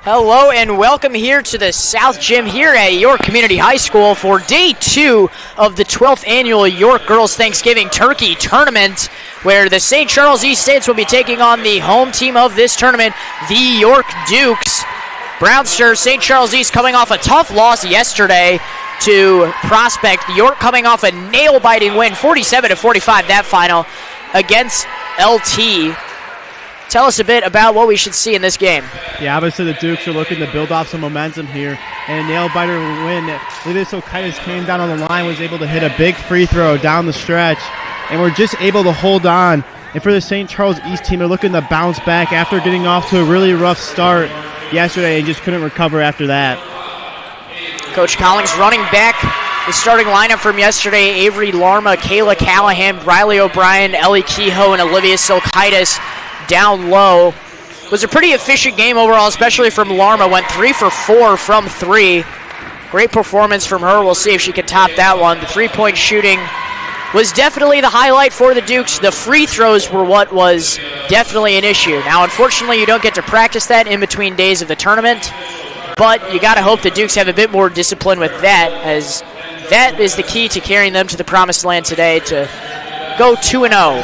Hello and welcome here to the South Gym here at York Community High School for Day 2 of the 12th Annual York Girls Thanksgiving Turkey Tournament, where the St. Charles East States will be taking on the home team of this tournament, the York Dukes. Brownster, St. Charles East coming off a tough loss yesterday to Prospect. York coming off a nail-biting win, 47-45 that final, against LT. Tell us a bit about what we should see in this game. Yeah, obviously the Dukes are looking to build off some momentum here, and a nail-biter win. Silkaitis came down on the line, was able to hit a big free throw down the stretch, and we're just able to hold on. And for the St. Charles East team, they're looking to bounce back after getting off to a really rough start yesterday and just couldn't recover after that. Coach Collins running back the starting lineup from yesterday: Avery Larma, Kayla Callahan, Riley O'Brien, Ellie Kehoe, and Olivia Silkaitis down low. It was a pretty efficient game overall, especially from Larma. Went 3 for 4 from 3. Great performance from her. We'll see if she can top that one. The three-point shooting was definitely the highlight for the Dukes. The free throws were what was definitely an issue. Now, unfortunately, you don't get to practice that in between days of the tournament, but you got to hope the Dukes have a bit more discipline with that, as that is the key to carrying them to the promised land today to go 2-0.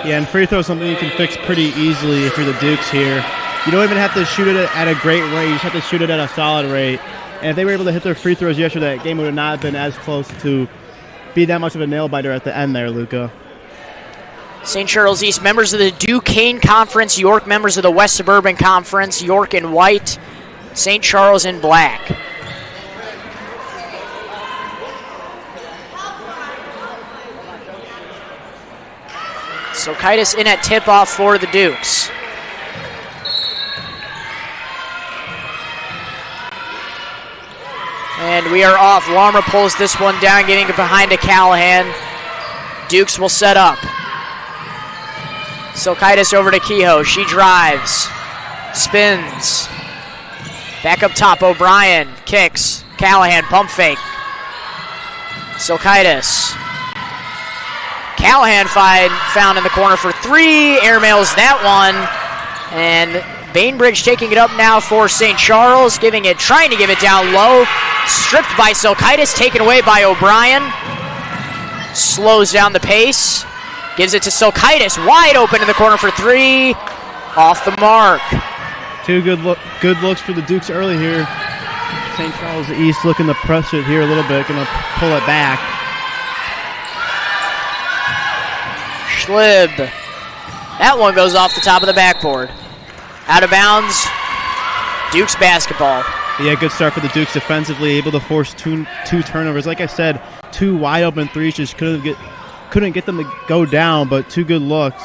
Yeah, and free throw is something you can fix pretty easily if you're the Dukes here. You don't even have to shoot it at a great rate. You just have to shoot it at a solid rate. And if they were able to hit their free throws yesterday, that game would have not been as close to be that much of a nail-biter at the end there, Luca. St. Charles East members of the Duquesne Conference, York members of the West Suburban Conference, York in white, St. Charles in black. Silkaitis in at tip-off for the Dukes. And we are off. Larma pulls this one down, getting it behind to Callahan. Dukes will set up. Silkaitis over to Kehoe. She drives. Spins. Back up top, O'Brien. Kicks. Callahan, pump fake. Silkaitis. Callahan found in the corner for 3. Airmails that one. And Bainbridge taking it up now for St. Charles, trying to give it down low. Stripped by Silkaitis, taken away by O'Brien. Slows down the pace. Gives it to Silkaitis, wide open in the corner for 3. Off the mark. Two good looks for the Dukes early here. St. Charles East looking to press it here a little bit, going to pull it back. Schlib. That one goes off the top of the backboard. Out of bounds. Dukes basketball. Yeah, good start for the Dukes defensively, able to force two turnovers. Like I said, 2 wide open threes, just couldn't get them to go down, but 2 good looks.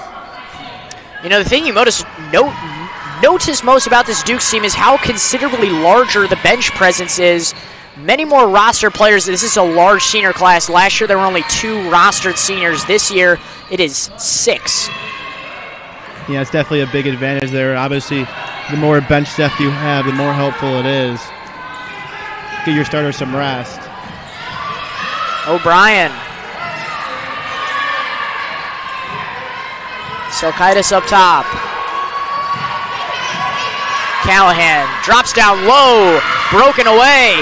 You know, the thing you notice most about this Dukes team is how considerably larger the bench presence is. Many more roster players. This is a large senior class. Last year there were only 2 rostered seniors. This year it is 6. Yeah, it's definitely a big advantage there. Obviously, the more bench depth you have, the more helpful it is. Give your starters some rest. O'Brien. Silkaitis up top. Callahan drops down low, broken away.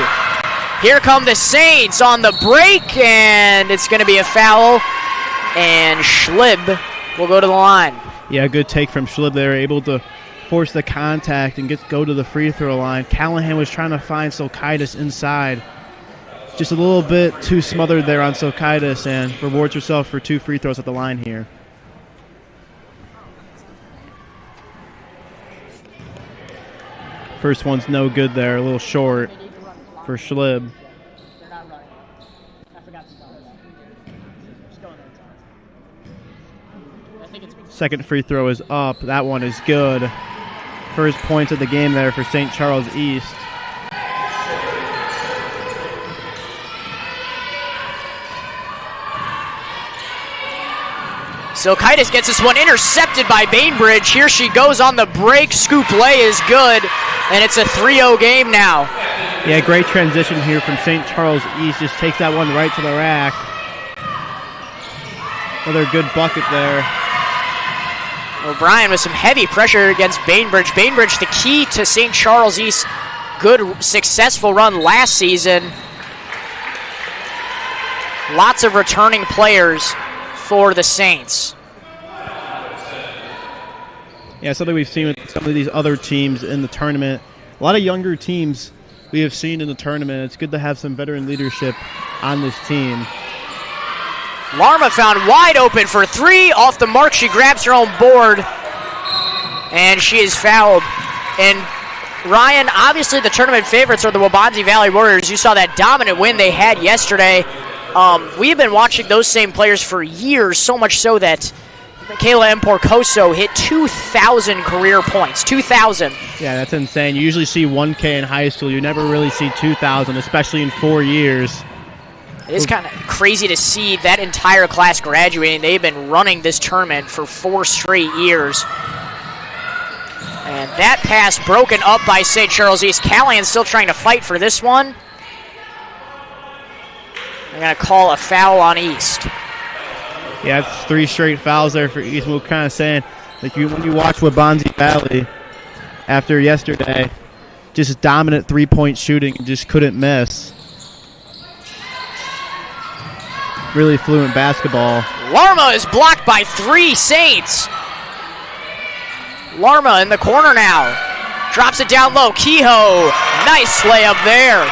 Here come the Saints on the break, and it's going to be a foul, and Schlib will go to the line. Yeah, good take from Schlib there, able to force the contact and go to the free throw line. Callahan was trying to find Silkaitis inside. Just a little bit too smothered there on Silkaitis, and rewards herself for 2 free throws at the line here. First one's no good there, a little short for Schlib. Second free throw is up. That one is good. First points of the game there for St. Charles East. Silkaitis gets this one intercepted by Bainbridge. Here she goes on the break. Scoop lay is good, and it's a 3-0 game now. Yeah, great transition here from St. Charles East. Just takes that one right to the rack. Another good bucket there. O'Brien with some heavy pressure against Bainbridge. Bainbridge, the key to St. Charles East's good, successful run last season. Lots of returning players for the Saints. Yeah, something we've seen with some of these other teams in the tournament. A lot of younger teams we have seen in the tournament. It's good to have some veteran leadership on this team. Larma found wide open for three. Off the mark, she grabs her own board, and she is fouled. And Ryan, obviously the tournament favorites are the Waubonsie Valley Warriors. You saw that dominant win they had yesterday. We've been watching those same players for years, so much so that Kayla Emporcoso hit 2,000 career points. 2,000. Yeah, that's insane. You usually see 1K in high school. You never really see 2,000, especially in 4 years. It is kind of crazy to see that entire class graduating. They've been running this tournament for 4 straight years. And that pass broken up by St. Charles East. Callahan still trying to fight for this one. They're going to call a foul on East. Yeah, it's 3 straight fouls there for East. We're kind of saying, like when you watch Waubonsie Valley after yesterday, just dominant three-point shooting and just couldn't miss. Really fluent basketball. Larma is blocked by 3 Saints. Larma in the corner now. Drops it down low. Kehoe, nice layup there.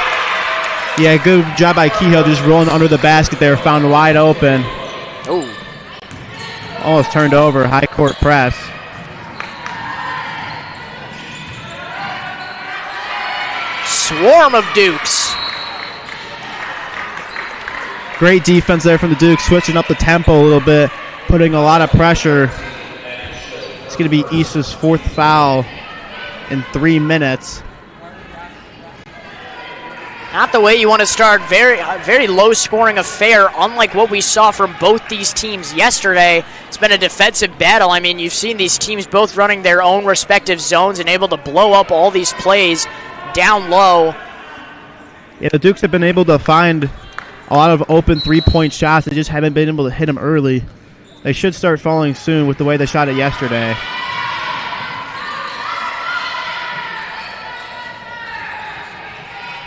Yeah, good job by Kehoe just rolling under the basket there, found wide open. Ooh. Almost turned over, high court press. Swarm of Dukes. Great defense there from the Dukes, switching up the tempo a little bit, putting a lot of pressure. It's going to be East's 4th foul in 3 minutes. Not the way you want to start. Very low-scoring affair, unlike what we saw from both these teams yesterday. It's been a defensive battle. I mean, you've seen these teams both running their own respective zones and able to blow up all these plays down low. Yeah, the Dukes have been able to find a lot of open three-point shots. They just haven't been able to hit them early. They should start falling soon with the way they shot it yesterday.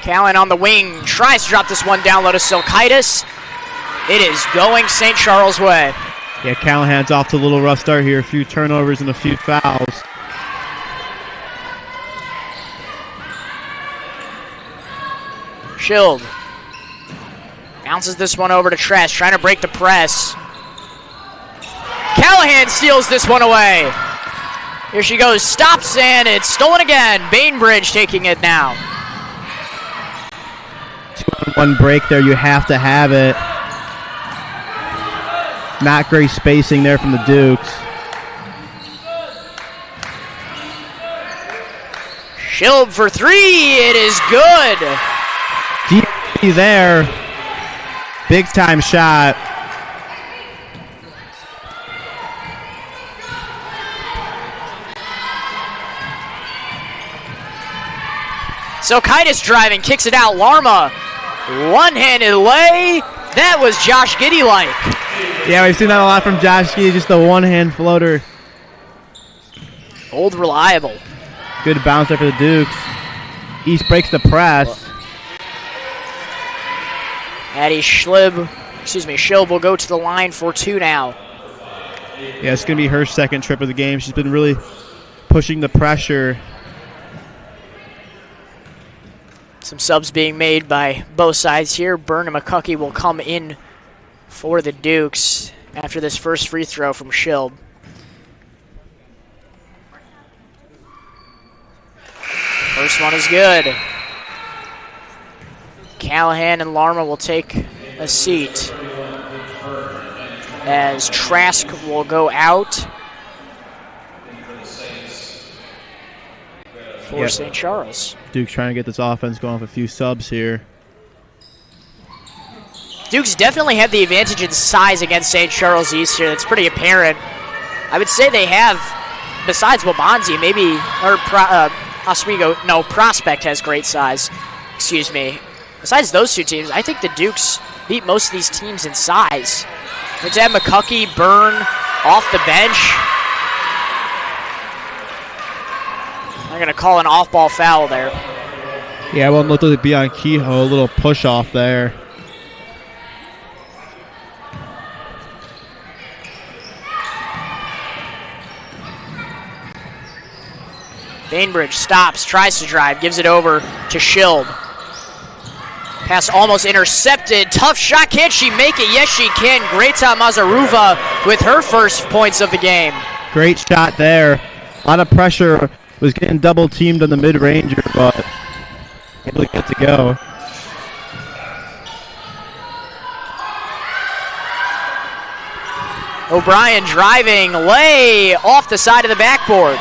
Callan on the wing, tries to drop this one down low to Silkaitis. It is going St. Charles' way. Yeah, Callahan's off to a little rough start here. A few turnovers and a few fouls. Schild bounces this one over to Tress, trying to break the press. Callahan steals this one away. Here she goes, stops, and it's stolen again. Bainbridge taking it now. 2-on-1 break there, you have to have it. Not great spacing there from the Dukes. Schild for 3, it is good. Deep there. Big time shot. Silkaitis driving, kicks it out. Larma, one-handed lay. That was Josh Giddy-like. Yeah, we've seen that a lot from Josh Giddy, just the one-hand floater. Old reliable. Good bounce there for the Dukes. East breaks the press. Addie Schild will go to the line for 2 now. Yeah, it's going to be her second trip of the game. She's been really pushing the pressure. Some subs being made by both sides here. Byrne and McCuckey will come in for the Dukes after this first free throw from Schild. First one is good. Callahan and Larma will take a seat as Trask will go out for St. Charles. Duke's trying to get this offense going with a few subs here. Dukes definitely have the advantage in size against St. Charles East here. That's pretty apparent. I would say they have, besides Waubonsie, maybe, or Oswego, no, Prospect has great size. Excuse me. Besides those two teams, I think the Dukes beat most of these teams in size. It's had McCuckey, Byrne off the bench. going to call an off-ball foul there. Yeah, it won't look like be on Kehoe. A little push off there. Bainbridge stops, tries to drive, gives it over to Schild. Pass almost intercepted. Tough shot. Can she make it? Yes, she can. Greta Mazaruva with her first points of the game. Great shot there. A lot of pressure. Was getting double teamed on the mid-ranger, but able to get to go. O'Brien driving, lay off the side of the backboard.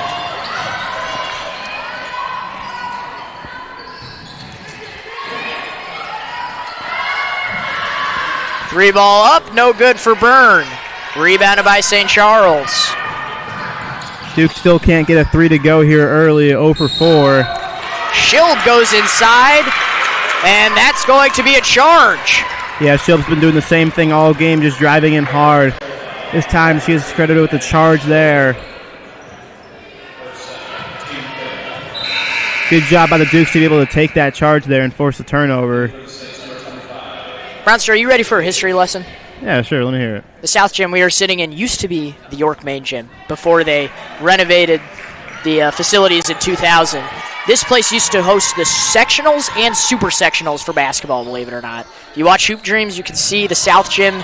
Three ball up, no good for Byrne. Rebounded by St. Charles. Duke still can't get a three to go here early, 0 for 4. Schild goes inside, and that's going to be a charge. Yeah, Schild's been doing the same thing all game, just driving in hard. This time she is credited with the charge there. Good job by the Dukes to be able to take that charge there and force a turnover. Brownster, are you ready for a history lesson? Yeah, sure. Let me hear it. The South Gym we are sitting in used to be the York Main Gym before they renovated the facilities in 2000. This place used to host the sectionals and super sectionals for basketball, believe it or not. You watch Hoop Dreams, you can see the South Gym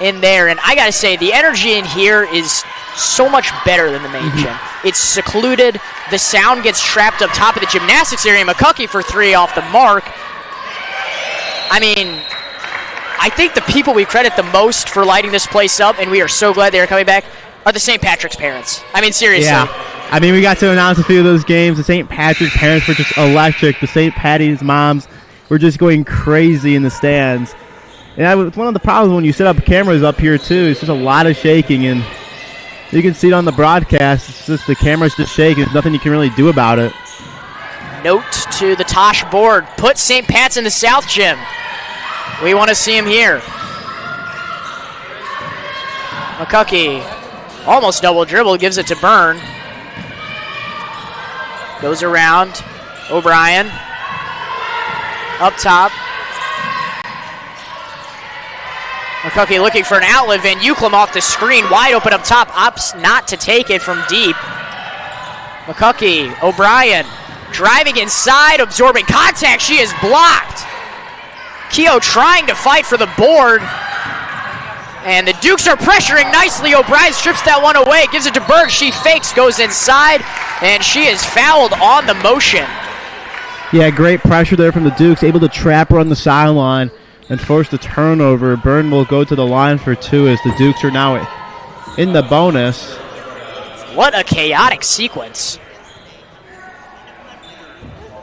in there. And I got to say, the energy in here is so much better than the main gym. It's secluded. The sound gets trapped up top of the gymnastics area. McCuckey for three off the mark. I mean, I think the people we credit the most for lighting this place up, and we are so glad they are coming back, are the St. Patrick's parents. I mean, seriously. Yeah. I mean, we got to announce a few of those games. The St. Patrick's parents were just electric. The St. Patty's moms were just going crazy in the stands. And that was one of the problems when you set up cameras up here, too. It's just a lot of shaking, and you can see it on the broadcast. It's just the camera's just shaking. There's nothing you can really do about it. Note to the Tosh board. Put St. Pat's in the South Gym. We want to see him here. McCuckey almost double dribble, gives it to Byrne. Goes around. O'Brien. Up top. McCuckey looking for an outlet. Van Uclum off the screen. Wide open up top. Opts not to take it from deep. McCuckey. O'Brien. Driving inside. Absorbing contact. She is blocked. Kehoe trying to fight for the board. And the Dukes are pressuring nicely. O'Brien strips that one away. Gives it to Berg. She fakes. Goes inside. And she is fouled on the motion. Yeah, great pressure there from the Dukes. Able to trap her on the sideline and force the turnover. Byrne will go to the line for two as the Dukes are now in the bonus. What a chaotic sequence.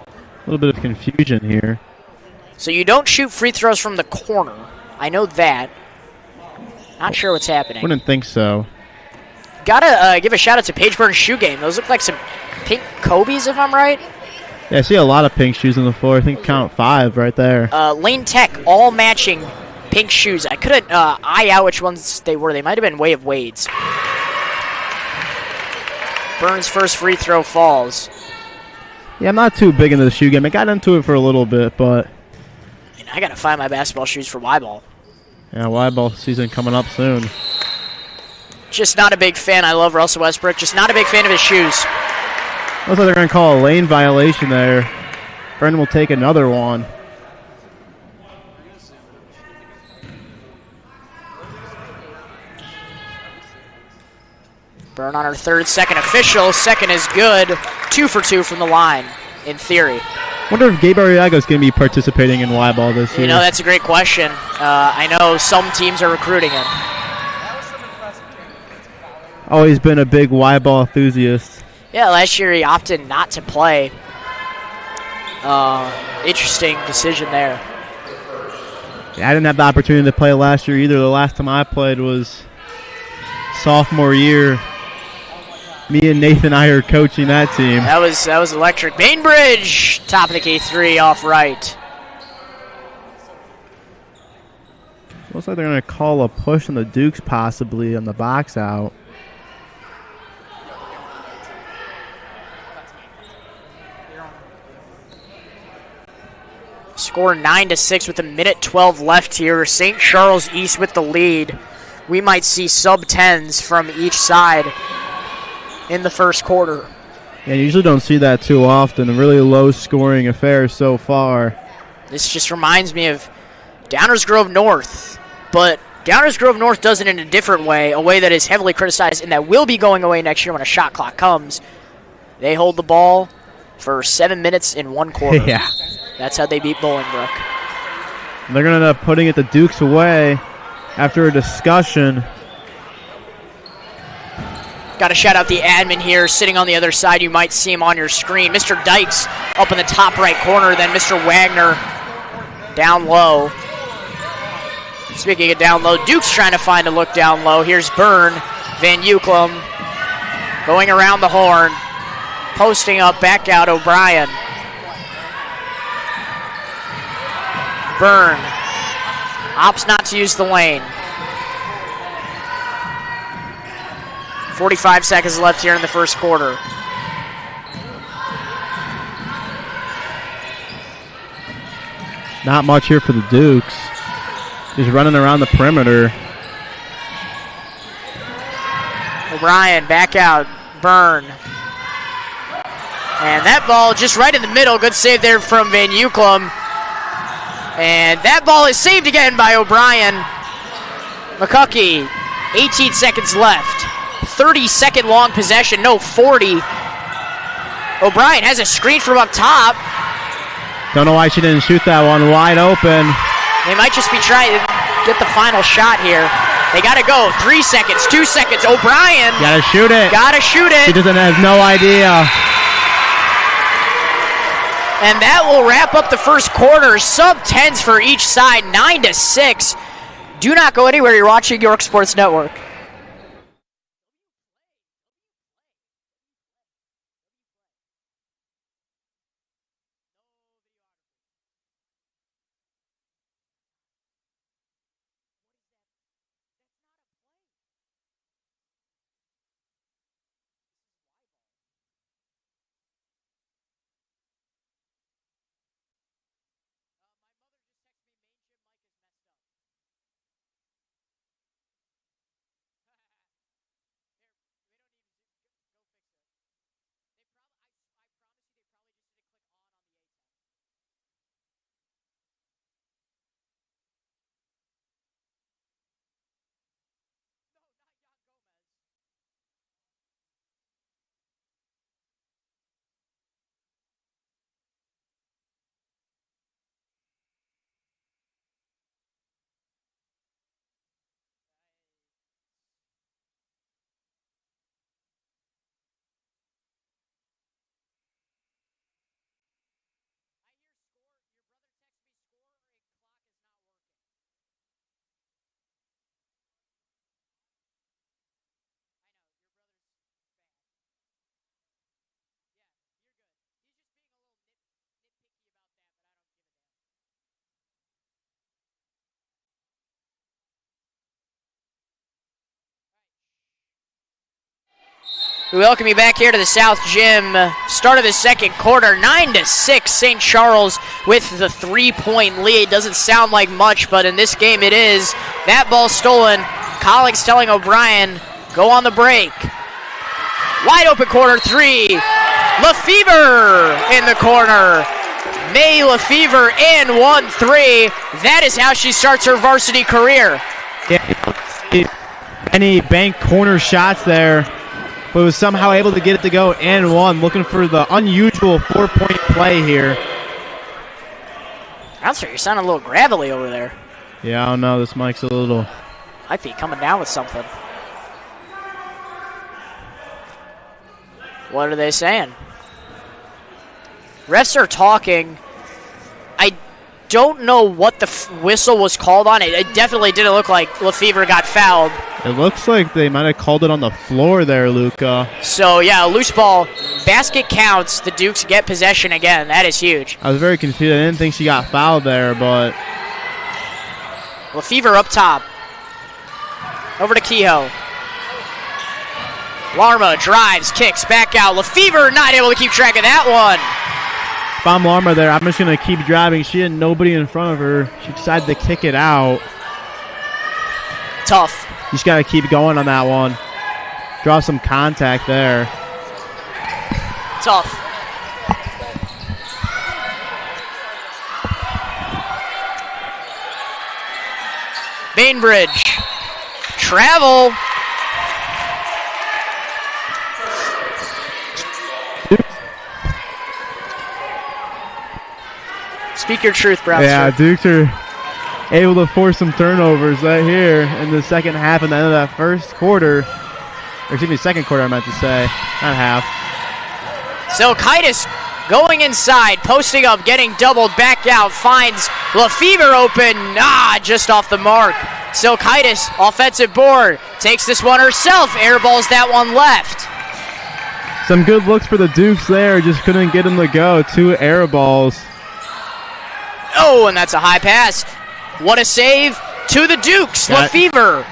A little bit of confusion here. So you don't shoot free throws from the corner. I know that. Not sure what's happening. Wouldn't think so. Gotta give a shout out to Paige Burns' shoe game. Those look like some pink Kobe's, if I'm right. Yeah, I see a lot of pink shoes on the floor. I think count 5 right there. Lane Tech, all matching pink shoes. I couldn't eye out which ones they were. They might have been Way of Wade's. Burns' first free throw falls. Yeah, I'm not too big into the shoe game. I got into it for a little bit, but I gotta find my basketball shoes for Y-ball. Yeah, Y-ball season coming up soon. Just not a big fan. I love Russell Westbrook. Just not a big fan of his shoes. Looks like they're going to call a lane violation there. Brendan will take another one. Byrne on her third, second official. Second is good. 2 for 2 from the line, in theory. Wonder if Gabe Arriaga is going to be participating in Y-ball this year. You know, that's a great question. I know some teams are recruiting him. Always been a big Y-ball enthusiast. Yeah, last year he opted not to play. Interesting decision there. Yeah, I didn't have the opportunity to play last year either. The last time I played was sophomore year. Me and Nathan Iyer coaching that team. That was electric. Bainbridge, top of the K3 off right. Looks like they're going to call a push on the Dukes possibly on the box out. Score 9-6 with a minute 12 left here. St. Charles East with the lead. We might see sub-10s from each side in the first quarter. Yeah, you usually don't see that too often. A really low-scoring affair so far. This just reminds me of Downers Grove North, but Downers Grove North does it in a different way, a way that is heavily criticized and that will be going away next year when a shot clock comes. They hold the ball for 7 minutes in one quarter. Yeah. That's how they beat Bolingbrook. They're going to end up putting it the Dukes away after a discussion. Got to shout out the admin here, sitting on the other side. You might see him on your screen. Mr. Dykes up in the top right corner, then Mr. Wagner down low. Speaking of down low, Duke's trying to find a look down low. Here's Byrne, Van Euclem going around the horn, posting up, back out O'Brien. Byrne opts not to use the lane. 45 seconds left here in the first quarter. Not much here for the Dukes. He's running around the perimeter. O'Brien back out. Byrne. And that ball just right in the middle. Good save there from Van Euclem. And that ball is saved again by O'Brien. McCuckey, 18 seconds left. 30-second long possession, no 40. O'Brien has a screen from up top. Don't know why she didn't shoot that one wide open. They might just be trying to get the final shot here. They got to go. 3 seconds, 2 seconds. O'Brien. Gotta shoot it. Gotta shoot it. She doesn't have no idea. And that will wrap up the first quarter. Sub-10s for each side, 9-6. Do not go anywhere. You're watching York Sports Network. We welcome you back here to the South Gym. Start of the second quarter, 9-6. St. Charles with the 3-point lead. Doesn't sound like much, but in this game it is. That ball stolen. Collings telling O'Brien, go on the break. Wide open corner three. Lefevre in the corner. May Lefevre and 1-3. That is how she starts her varsity career. Yeah, any bank corner shots there, but was somehow able to get it to go and one. Looking for the unusual 4-point play here. Announcer, you're sounding a little gravelly over there. Yeah, I don't know. This mic's a little... Might be coming down with something. What are they saying? Refs are talking. I don't know what the whistle was called on. It definitely didn't look like Lefevre got fouled. It looks like they might have called it on the floor there, Luca. So, yeah, a loose ball. Basket counts. The Dukes get possession again. That is huge. I was very confused. I didn't think she got fouled there, but... Lefevre up top. Over to Kehoe. Larma drives, kicks, back out. Lefevre not able to keep track of that one. Bomb Larma there. I'm just going to keep driving. She had nobody in front of her. She decided to kick it out. Tough. You just got to keep going on that one. Draw some contact there. Tough. Bainbridge. Travel. Speak your truth, Brown. Yeah, Dukes are able to force some turnovers right here in the second half and the end of that first quarter. Or excuse me, second quarter I meant to say, not half. Silkaitis going inside, posting up, getting doubled, back out, finds Lefevre open, just off the mark. Silkaitis, offensive board, takes this one herself, airballs that one left. Some good looks for the Dukes there, just couldn't get them to go. 2 air balls. Oh, and that's a high pass. What a save to the Dukes, Lefevre.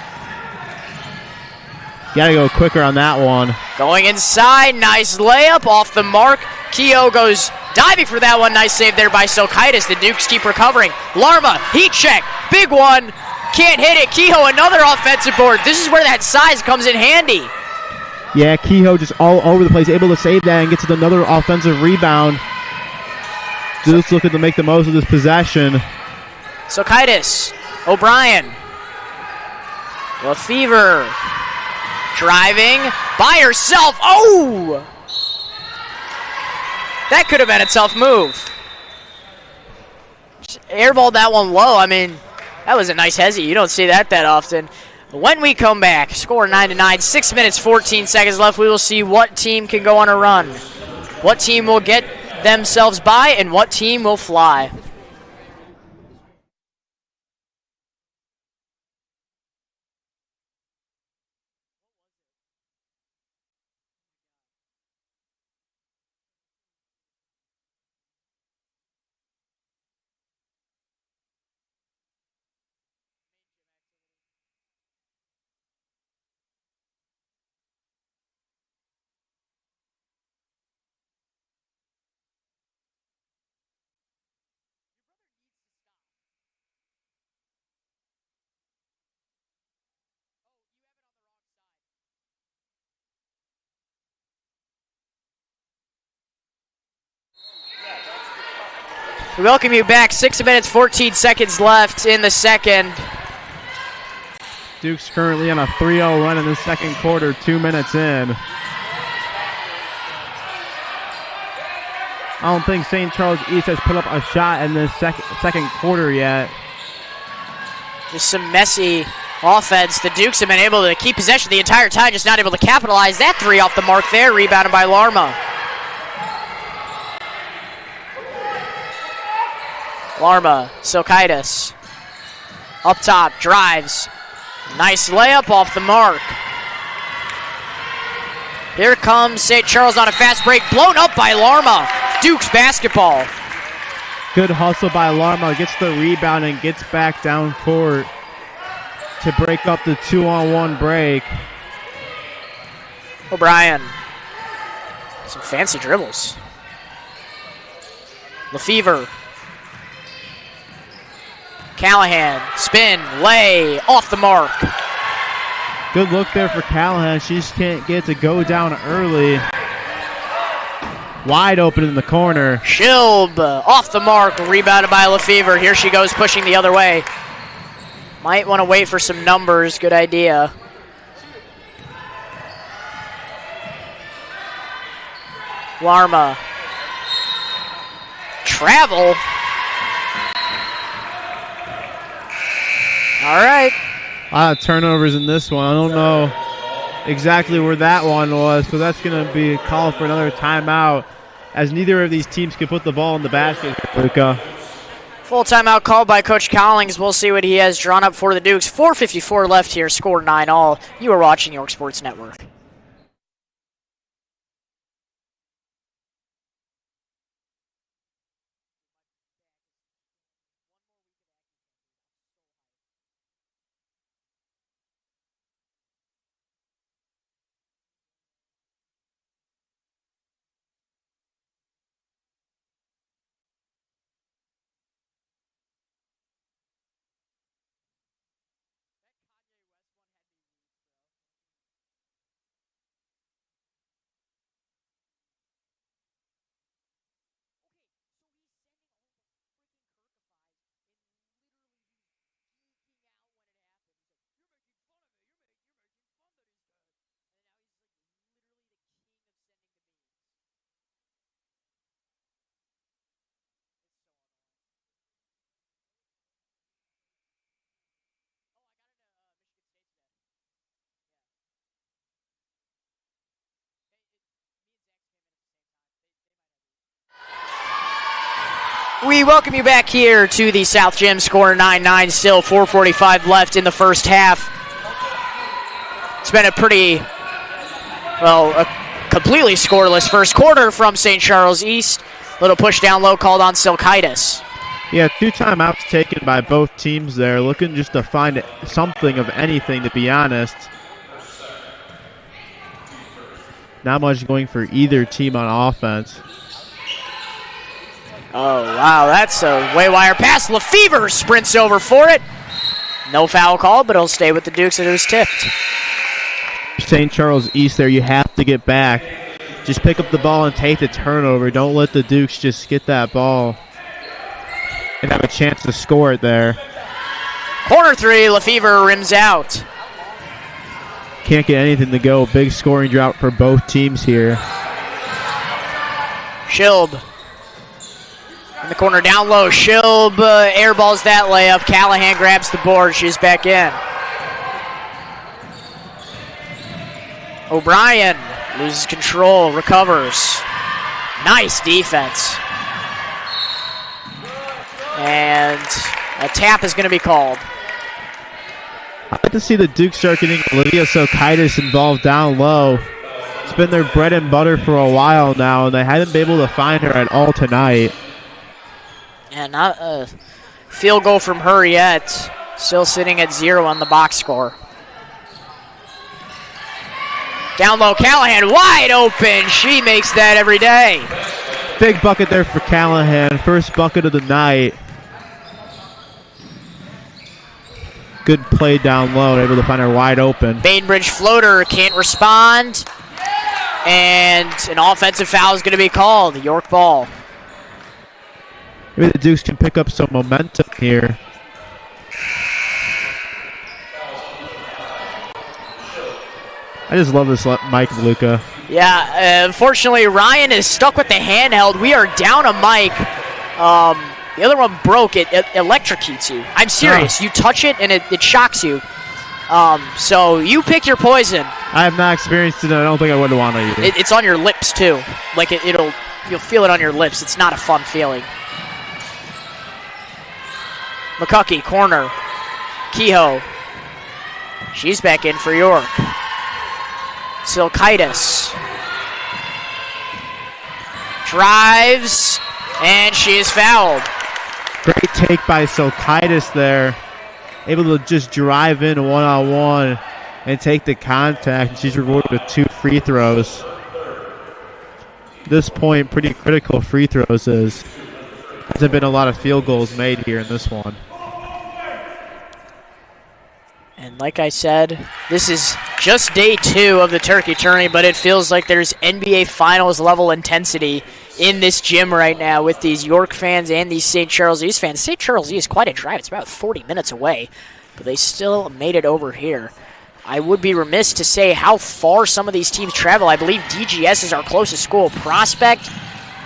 Got to go quicker on that one. Going inside, nice layup off the mark. Kehoe goes diving for that one. Nice save there by Silkaitis. The Dukes keep recovering. Larma, heat check, big one. Can't hit it. Kehoe, another offensive board. This is where that size comes in handy. Yeah, Kehoe just all over the place, able to save that and gets another offensive rebound. Dukes looking to make the most of this possession. Silkaitis, O'Brien, Lefevre, driving by herself. Oh! That could have been a tough move. Just airballed that one low. I mean, that was a nice hezzy. You don't see that often. When we come back, score 9-9, 6 minutes, 14 seconds left. We will see what team can go on a run. What team will get themselves by and what team will fly. We welcome you back. 6 minutes, 14 seconds left in the second. Duke's currently on a 3-0 run in the second quarter, 2 minutes in. I don't think St. Charles East has put up a shot in this second quarter yet. Just some messy offense. The Dukes have been able to keep possession the entire time, just not able to capitalize. That 3 off the mark there, rebounded by Larma. Larma, Silkaitis. Up top, drives. Nice layup off the mark. Here comes St. Charles on a fast break, blown up by Larma. Dukes basketball. Good hustle by Larma, gets the rebound and gets back down court to break up the 2-on-1 break. O'Brien. Some fancy dribbles. Lefevre. Callahan, spin, lay, off the mark. Good look there for Callahan. She just can't get to go down early. Wide open in the corner. Schilb, off the mark, rebounded by Lefevre. Here she goes, pushing the other way. Might want to wait for some numbers. Good idea. Larma. Travel. All right. A lot of turnovers in this one. I don't know exactly where that one was, so that's going to be called for another timeout, as neither of these teams can put the ball in the basket, Luca. Full timeout called by Coach Collings. We'll see what he has drawn up for the Dukes. 4:54 left here, score 9-all. You are watching York Sports Network. We welcome you back here to the South Gym. Score 9-9, still 4:45 left in the first half. It's been a pretty, well, a completely scoreless first quarter from St. Charles East. Little push down low called on Silkaitis. Yeah, 2 timeouts taken by both teams there, looking just to find something of anything, to be honest. Not much going for either team on offense. Oh, wow, that's a way wire pass. Lefevre sprints over for it. No foul call, but he'll stay with the Dukes. It was tipped. St. Charles East there, you have to get back. Just pick up the ball and take the turnover. Don't let the Dukes just get that ball and have a chance to score it there. Corner 3, Lefevre rims out. Can't get anything to go. Big scoring drought for both teams here. Schilb. In the corner down low. Schilb airballs that layup. Callahan grabs the board. She's back in. O'Brien loses control. Recovers. Nice defense. And a tap is going to be called. I'd like to see the Dukes start getting Olivia Silkaitis involved down low. It's been their bread and butter for a while now, and they haven't been able to find her at all tonight. Yeah, not a field goal from her yet. Still sitting at 0 on the box score. Down low, Callahan wide open. She makes that every day. Big bucket there for Callahan. First bucket of the night. Good play down low, able to find her wide open. Bainbridge floater can't respond. And an offensive foul is going to be called. York ball. Maybe the Dukes can pick up some momentum here. I just love this mic of Luca. Yeah, unfortunately, Ryan is stuck with the handheld. We are down a mic. The other one broke. It electrocutes you. I'm serious. You touch it, and it shocks you. So you pick your poison. I have not experienced it. I don't think I would want to either. It's on your lips, too. Like, you'll feel it on your lips. It's not a fun feeling. McCuckey, corner. Kehoe. She's back in for York. Silkaitis. Drives, and she is fouled. Great take by Silkaitis there. Able to just drive in one-on-one and take the contact. She's rewarded with 2 free throws. At this point, pretty critical free throws is. Hasn't been a lot of field goals made here in this one. And like I said, this is just day 2 of the Turkey Tourney, but it feels like there's NBA Finals level intensity in this gym right now with these York fans and these St. Charles East fans. St. Charles East is quite a drive. It's about 40 minutes away, but they still made it over here. I would be remiss to say how far some of these teams travel. I believe DGS is our closest school. Prospect,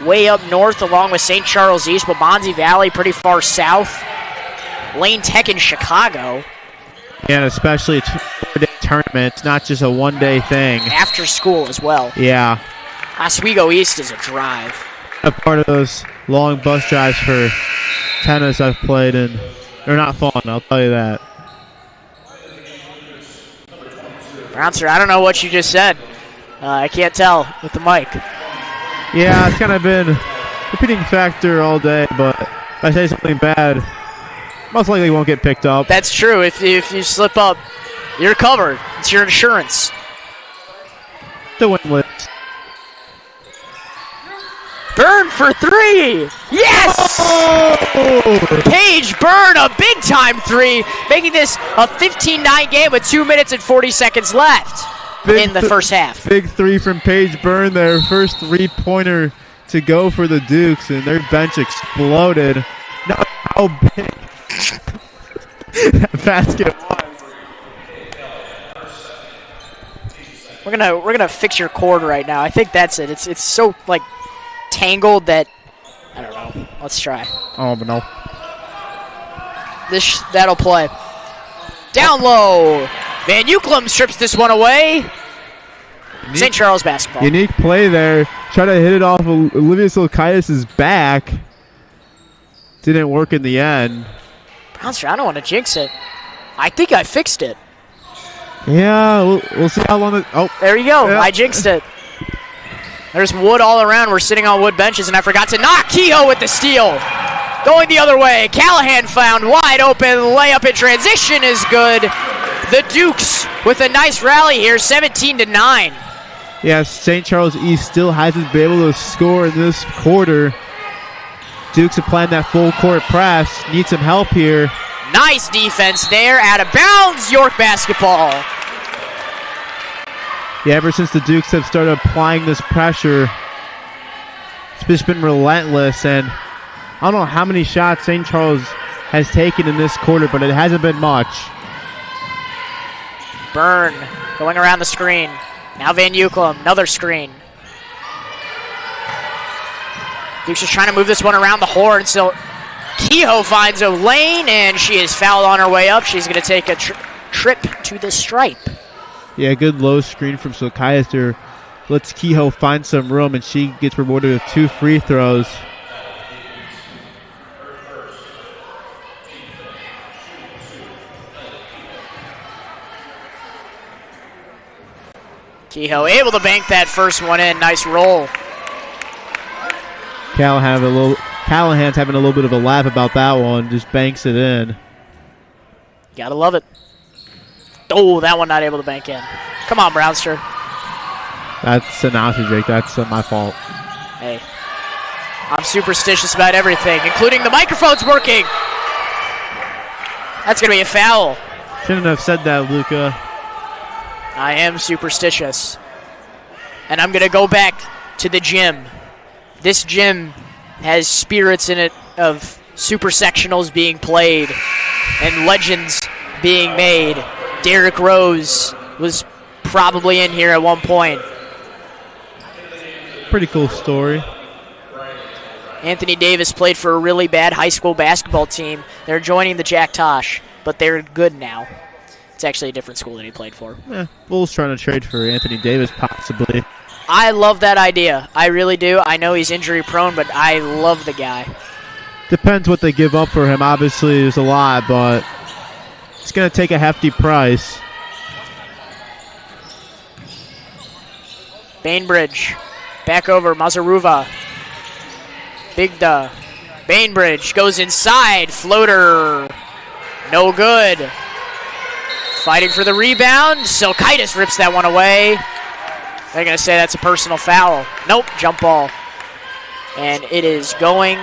way up north along with St. Charles East, Waubonsie Valley pretty far south. Lane Tech in Chicago. And especially a 2-day tournament. It's not just a one-day thing. After school as well. Yeah. Oswego East is a drive. A part of those long bus drives for tennis I've played in. They're not fun, I'll tell you that. Bouncer, I don't know what you just said. I can't tell with the mic. Yeah, it's kind of been a repeating factor all day, but if I say something bad, most likely won't get picked up. That's true. If you slip up, you're covered. It's your insurance. The win list. Byrne for 3. Yes! Oh! Paige Byrne, a big-time 3, making this a 15-9 game with 2 minutes and 40 seconds left in the first half. Big 3 from Paige Byrne there. First 3-pointer to go for the Dukes, and their bench exploded. Not how big that basket was. We're gonna fix your cord right now. I think that's it. It's so like tangled that I don't know. Let's try. Oh, but no. That'll play. Down low. Van Euclem strips this one away. St. Charles basketball. Unique play there. Try to hit it off of Olivia Silkaitis' back. Didn't work in the end. Brownster, I don't want to jinx it. I think I fixed it. Yeah, we'll see how long it... Oh. There you go. Yeah. I jinxed it. There's wood all around. We're sitting on wood benches, and I forgot to knock Kehoe with the steal. Going the other way. Callahan found wide open. Layup in transition is good. The Dukes with a nice rally here, 17-9. Yeah, St. Charles East still hasn't been able to score in this quarter. Dukes have planned that full court press. Need some help here. Nice defense there. Out of bounds. York basketball. Yeah, ever since the Dukes have started applying this pressure, it's just been relentless. And I don't know how many shots St. Charles has taken in this quarter, but it hasn't been much. Byrne going around the screen. Now Van Euclid, another screen. Dukes is trying to move this one around the horn, so Kehoe finds a lane, and she is fouled on her way up. She's going to take a trip to the stripe. Yeah, good low screen from Silkaitis there. Lets Kehoe find some room, and she gets rewarded with 2 free throws. Kehoe able to bank that first one in. Nice roll. Callahan's having a little bit of a laugh about that one. Just banks it in. Gotta love it. Oh, that one not able to bank in. Come on, Brownster. That's announcers, Jake. That's my fault. Hey, I'm superstitious about everything, including the microphones working. That's gonna be a foul. Shouldn't have said that, Luca. I am superstitious. And I'm going to go back to the gym. This gym has spirits in it of super sectionals being played and legends being made. Derrick Rose was probably in here at one point. Pretty cool story. Anthony Davis played for a really bad high school basketball team. They're joining the Jack Tosh, but they're good now. It's actually a different school that he played for. Bulls trying to trade for Anthony Davis, possibly. I love that idea. I really do. I know he's injury prone, but I love the guy. Depends what they give up for him. Obviously, there's a lot, but it's going to take a hefty price. Bainbridge. Back over. Mazaruva. Bigda. Bainbridge goes inside. Floater. No good. Fighting for the rebound. Silkaitis rips that one away. They're going to say that's a personal foul. Nope, jump ball. And it is going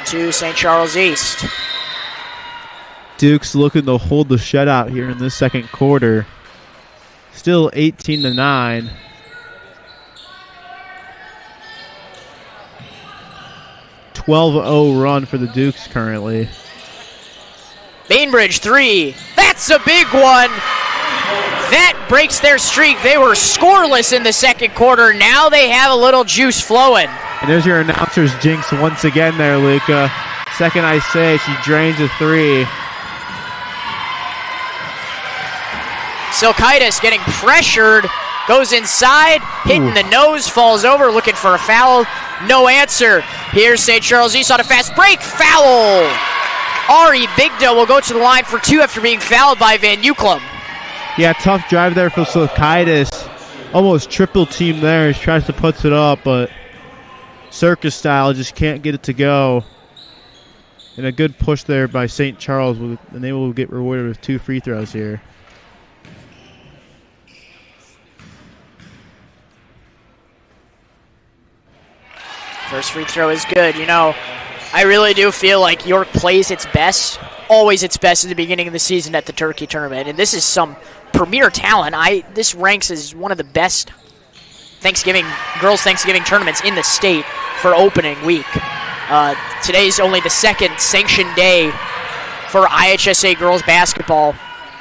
to St. Charles East. Duke's looking to hold the shutout here in this second quarter. Still 18-9. .12-0 run for the Dukes currently. Bainbridge 3. That's a big one. That breaks their streak. They were scoreless in the second quarter. Now they have a little juice flowing. And there's your announcer's jinx once again there, Luca. Second I say, she drains a 3. Silkaitis getting pressured. Goes inside, hitting the nose, falls over, looking for a foul. No answer. Here's St. Charles East on a fast break. Foul. Ari Bigda will go to the line for 2 after being fouled by Van Euclid. Yeah, tough drive there for Silkaitis. Almost triple team there. He tries to put it up, but circus style just can't get it to go. And a good push there by St. Charles, and they will get rewarded with 2 free throws here. First free throw is good. You know, I really do feel like York plays its best, always its best at the beginning of the season at the Turkey Tournament. And this is some premier talent. This ranks as one of the best girls' Thanksgiving tournaments in the state for opening week. Today's only the second sanctioned day for IHSA girls basketball.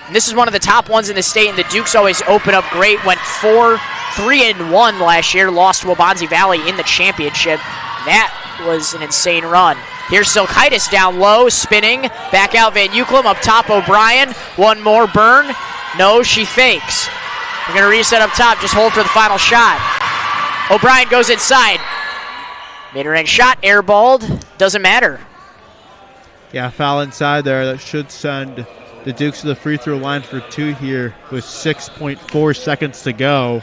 And this is one of the top ones in the state, and the Dukes always open up great. Went 4-3-1 last year, lost to Waubonsie Valley in the championship. That was an insane run. Here's Silkaitis down low, spinning. Back out Van Euclid, up top O'Brien. One more burn. No, she fakes. We're going to reset up top, just hold for the final shot. O'Brien goes inside. Mid-range shot, airballed. Doesn't matter. Yeah, foul inside there. That should send the Dukes to the free throw line for 2 here with 6.4 seconds to go.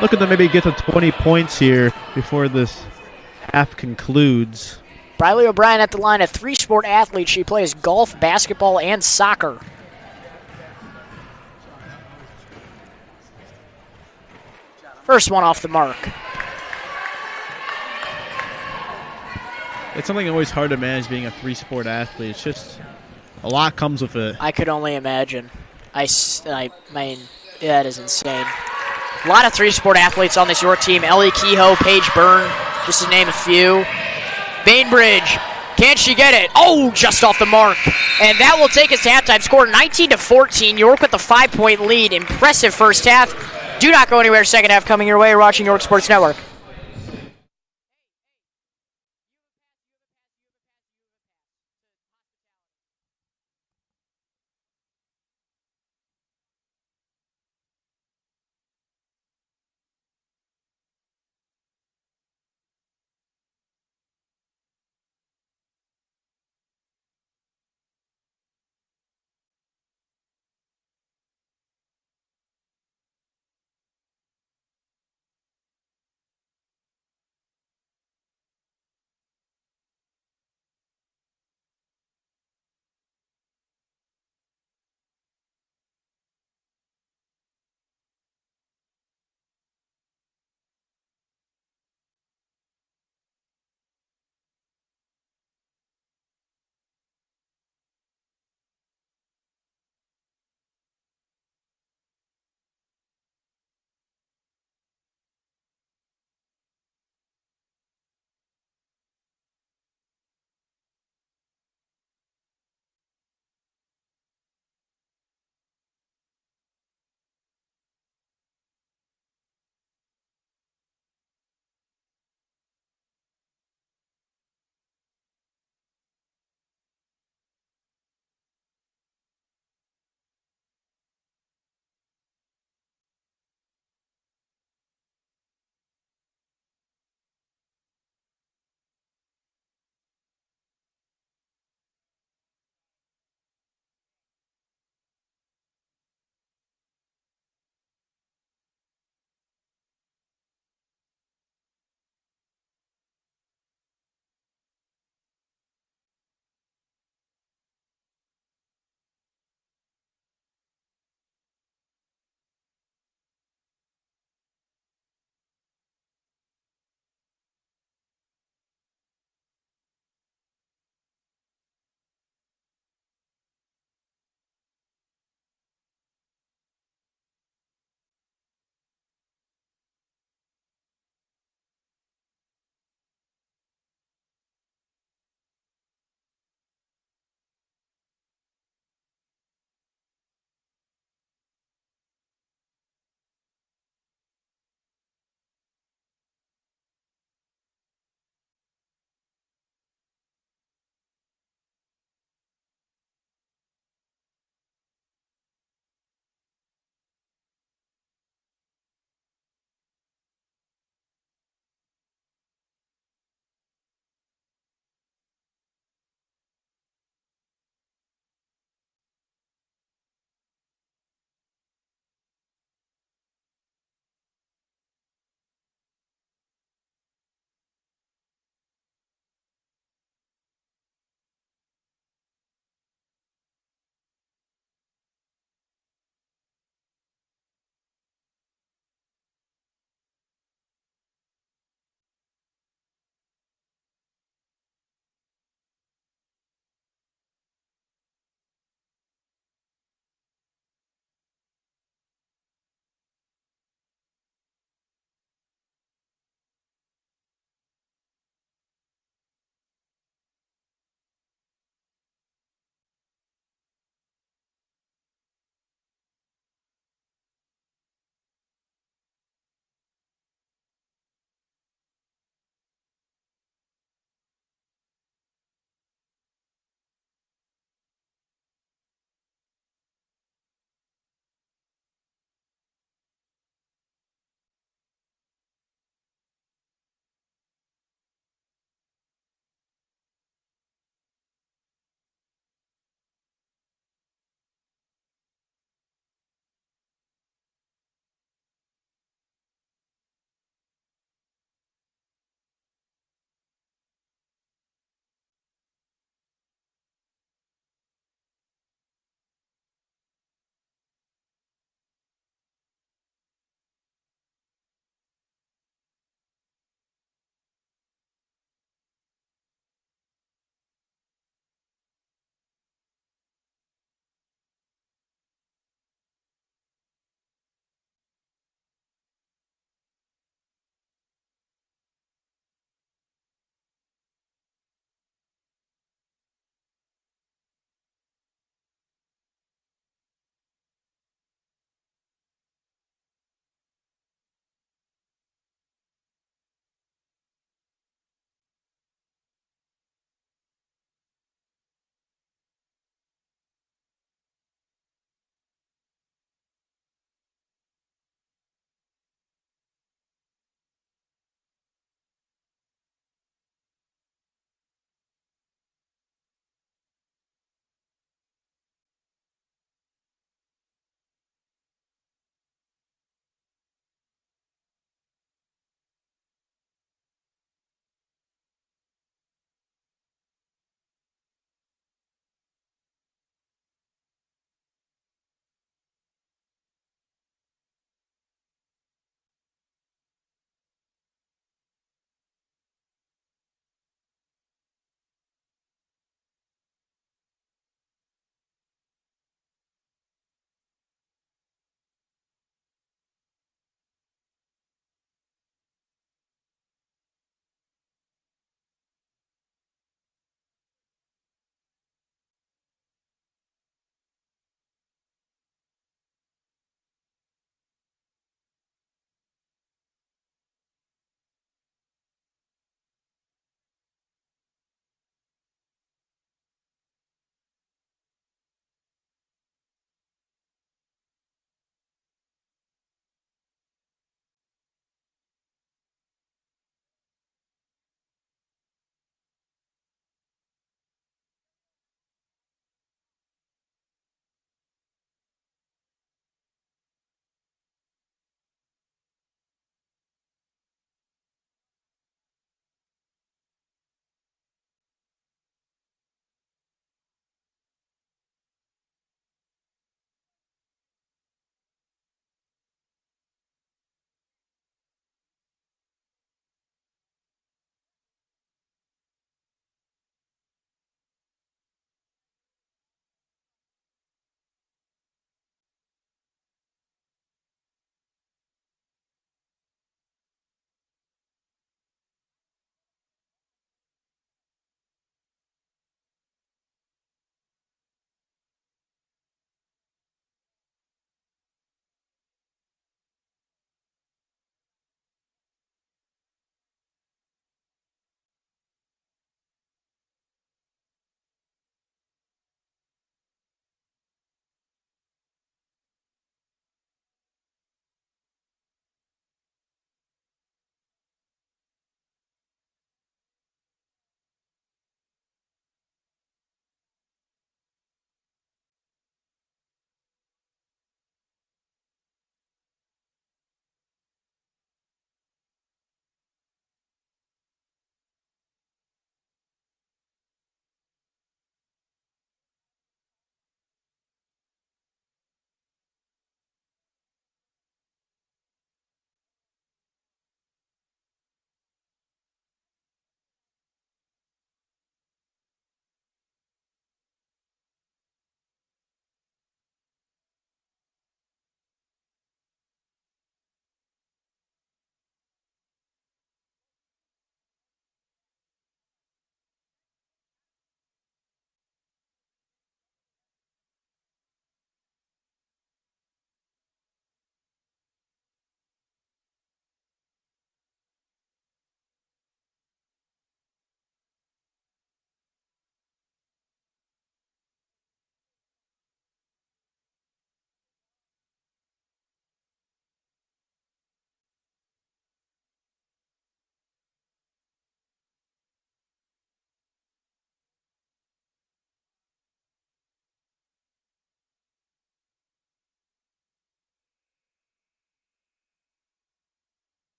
Looking to maybe get to 20 points here before this half concludes. Briley O'Brien at the line, a three-sport athlete. She plays golf, basketball, and soccer. First one off the mark. It's something always hard to manage being a three-sport athlete. It's just a lot comes with it. I could only imagine. I mean, that is insane. A lot of three-sport athletes on this York team. Ellie Kehoe, Paige Byrne, just to name a few. Bainbridge, can she get it? Oh, just off the mark. And that will take us to halftime. Score 19-14. York with a 5-point lead. Impressive first half. Do not go anywhere. Second half coming your way. You're watching York Sports Network.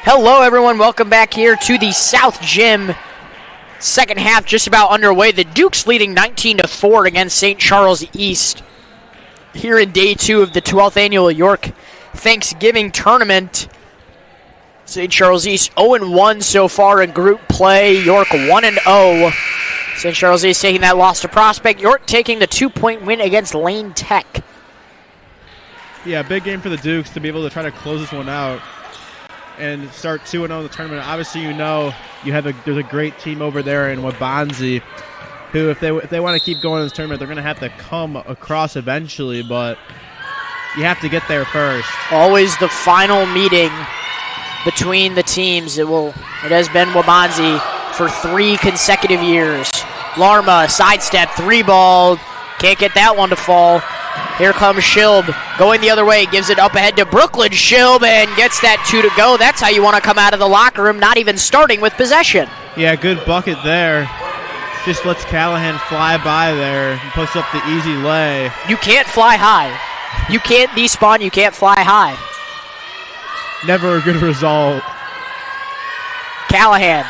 Hello, everyone. Welcome back here to the South Gym. Second half just about underway. The Dukes leading 19-4 against St. Charles East here in day 2 of the 12th annual York Thanksgiving tournament. St. Charles East 0-1 so far in group play. York 1-0. St. Charles East taking that loss to Prospect. York taking the 2-point win against Lane Tech. Yeah, big game for the Dukes to be able to try to close this one out and start 2-0 in the tournament. Obviously, there's a great team over there in Wabanzi who, if they want to keep going in this tournament, they're going to have to come across eventually, but you have to get there first. Always the final meeting between the teams. It has been Wabanzi for 3 consecutive years. Larma, sidestep, 3-ball. Can't get that one to fall. Here comes Schilb going the other way. Gives it up ahead to Brooklyn. Schilb and gets that 2 to go. That's how you want to come out of the locker room, not even starting with possession. Yeah, good bucket there. Just lets Callahan fly by there and puts up the easy lay. You can't fly high. You can't despawn. You can't fly high. Never a good result. Callahan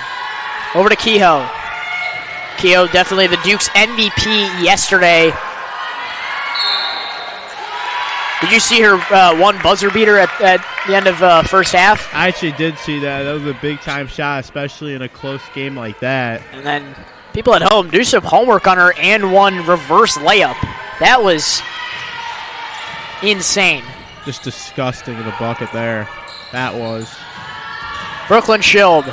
over to Kehoe. Kehoe definitely the Duke's MVP yesterday. Did you see her one buzzer beater at the end of first half? I actually did see that. That was a big-time shot, especially in a close game like that. And then people at home, do some homework on her and one reverse layup. That was insane. Just disgusting in the bucket there. That was. Brooklyn Schilb.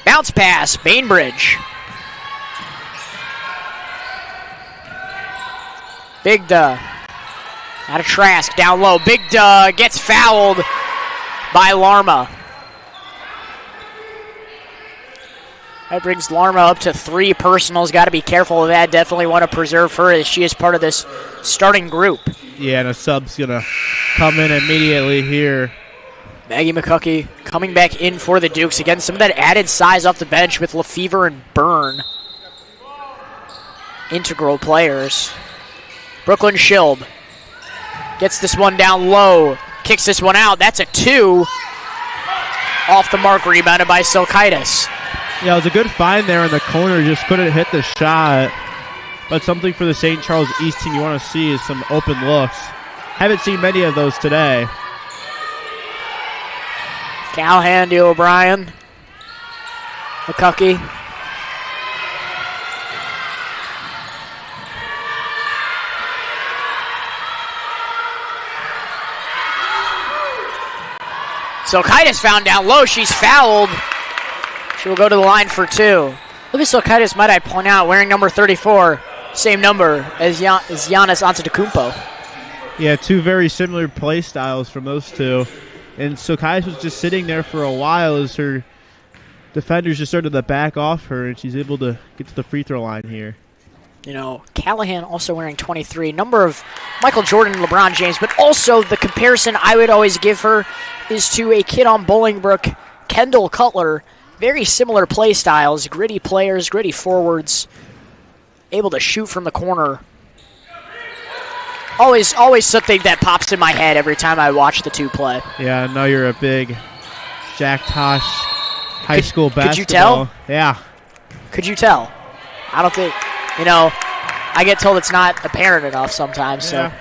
Bounce pass, Bainbridge. Big Duh. Out of Trask, down low. Big Duh gets fouled by Larma. That brings Larma up to 3 personals. Got to be careful of that. Definitely want to preserve her as she is part of this starting group. Yeah, and a sub's going to come in immediately here. Maggie McCuckey coming back in for the Dukes. Again, some of that added size off the bench with Lefevre and Byrne. Integral players. Brooklyn Schilb gets this one down low. Kicks this one out. That's a 2. Off the mark, rebounded by Silkaitis. Yeah, it was a good find there in the corner. Just couldn't hit the shot. But something for the St. Charles East team you want to see is some open looks. Haven't seen many of those today. Callahan to O'Brien. McCuckey. Silkaitis found down low. She's fouled. She will go to the line for 2. Look at Silkaitis, might I point out, wearing number 34. Same number as Giannis Antetokounmpo. Yeah, 2 very similar play styles from those 2. And Silkaitis was just sitting there for a while as her defenders just started to back off her, and she's able to get to the free throw line here. You know, Callahan also wearing 23, number of Michael Jordan and LeBron James, but also the comparison I would always give her is to a kid on Bolingbrook, Kendall Cutler. Very similar play styles, gritty players, gritty forwards, able to shoot from the corner. Always something that pops in my head every time I watch the 2 play. Yeah, I know you're a big Jack Tosh high school basketball. Could you tell? Yeah. Could you tell? I don't think, I get told it's not apparent enough sometimes. Yeah.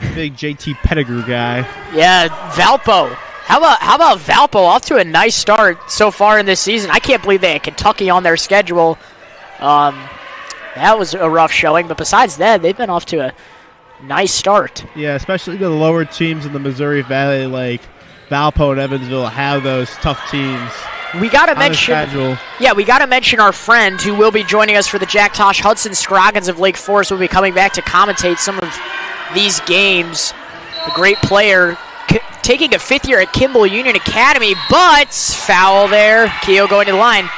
So big JT Pettigrew guy. Yeah, Valpo. How about Valpo? Off to a nice start so far in this season. I can't believe they had Kentucky on their schedule. That was a rough showing, but besides that, they've been off to a nice start. Yeah, especially the lower teams in the Missouri Valley, like Valpo and Evansville, have those tough teams. We gotta mention our friend who will be joining us for the Jack Tosh. Hudson Scroggins of Lake Forest will be coming back to commentate some of these games. A great player, taking a 5th year at Kimball Union Academy, but foul there. Kehoe going to the line,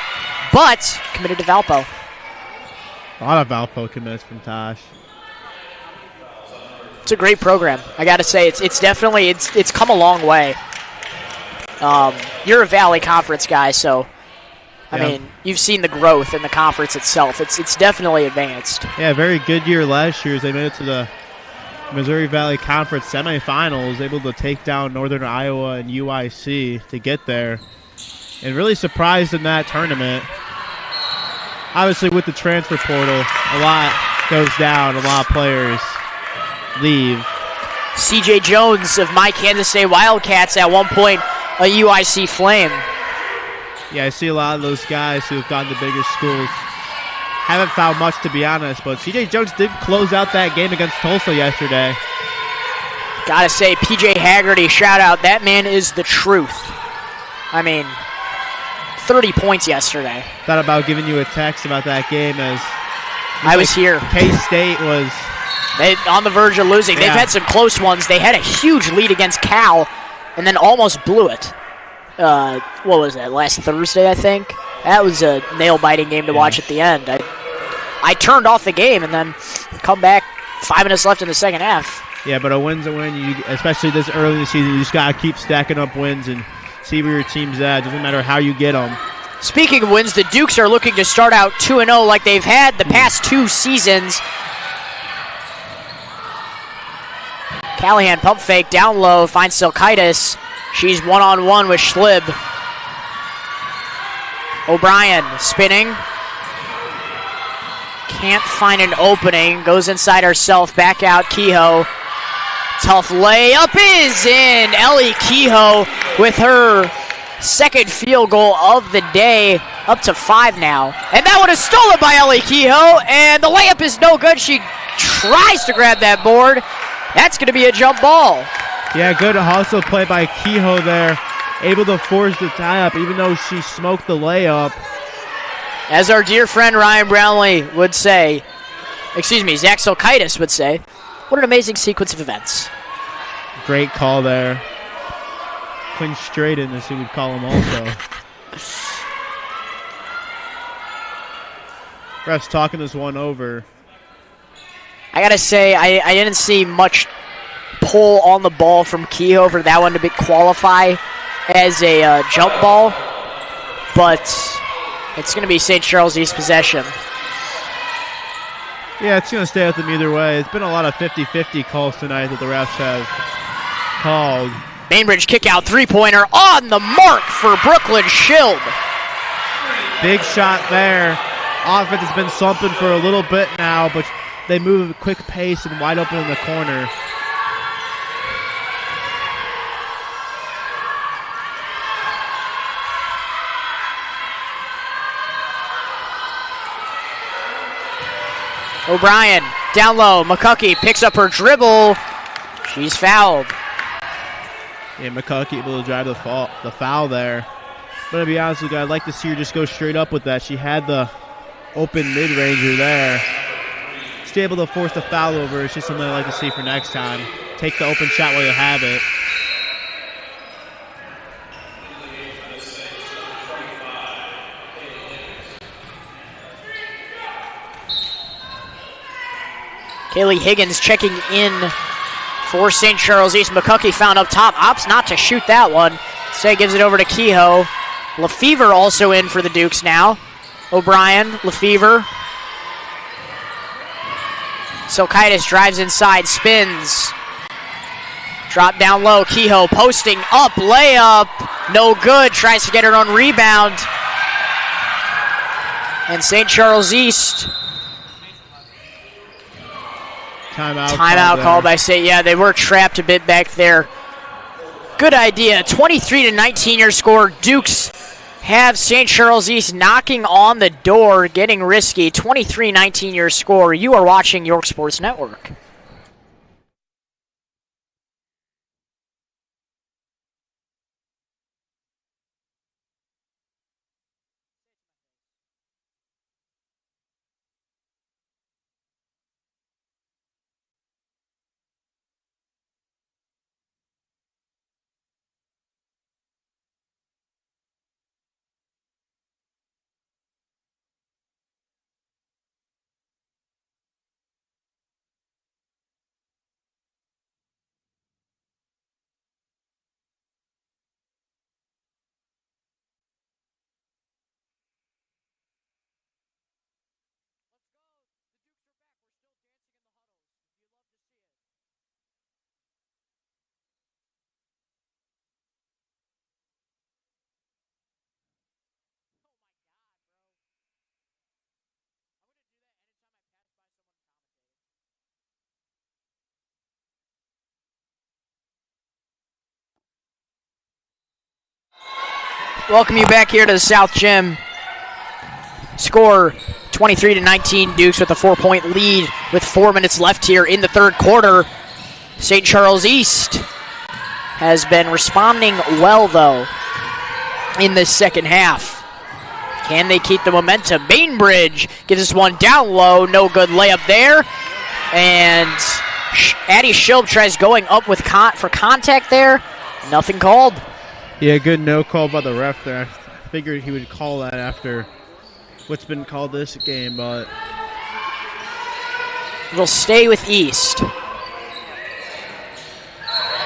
but committed to Valpo. A lot of Valpo commits from Tosh. It's a great program. I got to say, it's definitely it's come a long way. You're a Valley Conference guy, so I mean, you've seen the growth in the conference itself. It's definitely advanced. Yeah, very good year last year as they made it to the Missouri Valley Conference semifinals, able to take down Northern Iowa and UIC to get there. And really surprised in that tournament. Obviously, with the transfer portal, a lot goes down. A lot of players leave. CJ Jones of my Kansas State Wildcats at one point a UIC Flame. Yeah, I see a lot of those guys who have gone to bigger schools. Haven't found much, to be honest, but CJ Jones did close out that game against Tulsa yesterday. Gotta say, PJ Haggerty, shout out. That man is the truth. I mean, 30 points yesterday. Thought about giving you a text about that game as I was here. K-State was on the verge of losing. Yeah. They've had some close ones. They had a huge lead against Cal and then almost blew it. What was that, last Thursday, I think? That was a nail-biting game to watch at the end. I turned off the game and then come back 5 minutes left in the second half. Yeah, but a win's a win. Especially this early in the season, you just got to keep stacking up wins and see where your team's at. Doesn't matter how you get them. Speaking of wins, the Dukes are looking to start out 2-0 like they've had the past 2 seasons. Callahan pump fake down low, finds Silkaitis. She's one-on-one with Schlib. O'Brien spinning. Can't find an opening. Goes inside herself. Back out Kehoe. Tough layup is in. Ellie Kehoe with her second field goal of the day. Up to 5 now. And that one is stolen by Ellie Kehoe. And the layup is no good. She tries to grab that board. That's going to be a jump ball. Yeah, good hustle play by Kehoe there. Able to force the tie-up even though she smoked the layup. As our dear friend Ryan Brownlee would say, Zach Silkaitis would say, what an amazing sequence of events. Great call there. Quinn Straden, as he would call him also. Ref's talking this one over. I got to say, I didn't see much pull on the ball from Kehoe for that one to qualify as a jump ball, but it's going to be St. Charles East possession. Yeah, it's going to stay with them either way. It's been a lot of 50-50 calls tonight that the refs have called. Bainbridge kick out three-pointer on the mark for Brooklyn Schild. Big shot there. Offense has been slumping for a little bit now, but they move at a quick pace and wide open in the corner. O'Brien down low. McCuckey picks up her dribble. She's fouled. Yeah, McCuckey able to drive the foul there. But to be honest with you, I'd like to see her just go straight up with that. She had the open mid-ranger there. Stay able to force the foul over. It's just something I'd like to see for next time. Take the open shot while you have it. Kaylee Higgins checking in for St. Charles East. McCuckey found up top. Opts not to shoot that one. Instead gives it over to Kehoe. Lefevre also in for the Dukes now. O'Brien, Lefevre. Silkaitis drives inside, spins. Drop down low. Kehoe posting up, layup. No good. Tries to get her own rebound. And St. Charles East. Timeout called by State. Yeah, they were trapped a bit back there. Good idea. 23-19 your score. Dukes have St. Charles East knocking on the door, getting risky. 23-19 your score. You are watching York Sports Network. Welcome you back here to the South Gym. Score 23-19, Dukes with a 4-point lead with 4 minutes left here in the third quarter. St. Charles East has been responding well, though, in the second half. Can they keep the momentum? Bainbridge gives us one down low. No good layup there. And Addie Schilb tries going up with for contact there. Nothing called. Yeah, good no call by the ref there. I figured he would call that after what's been called this game, but it'll stay with East.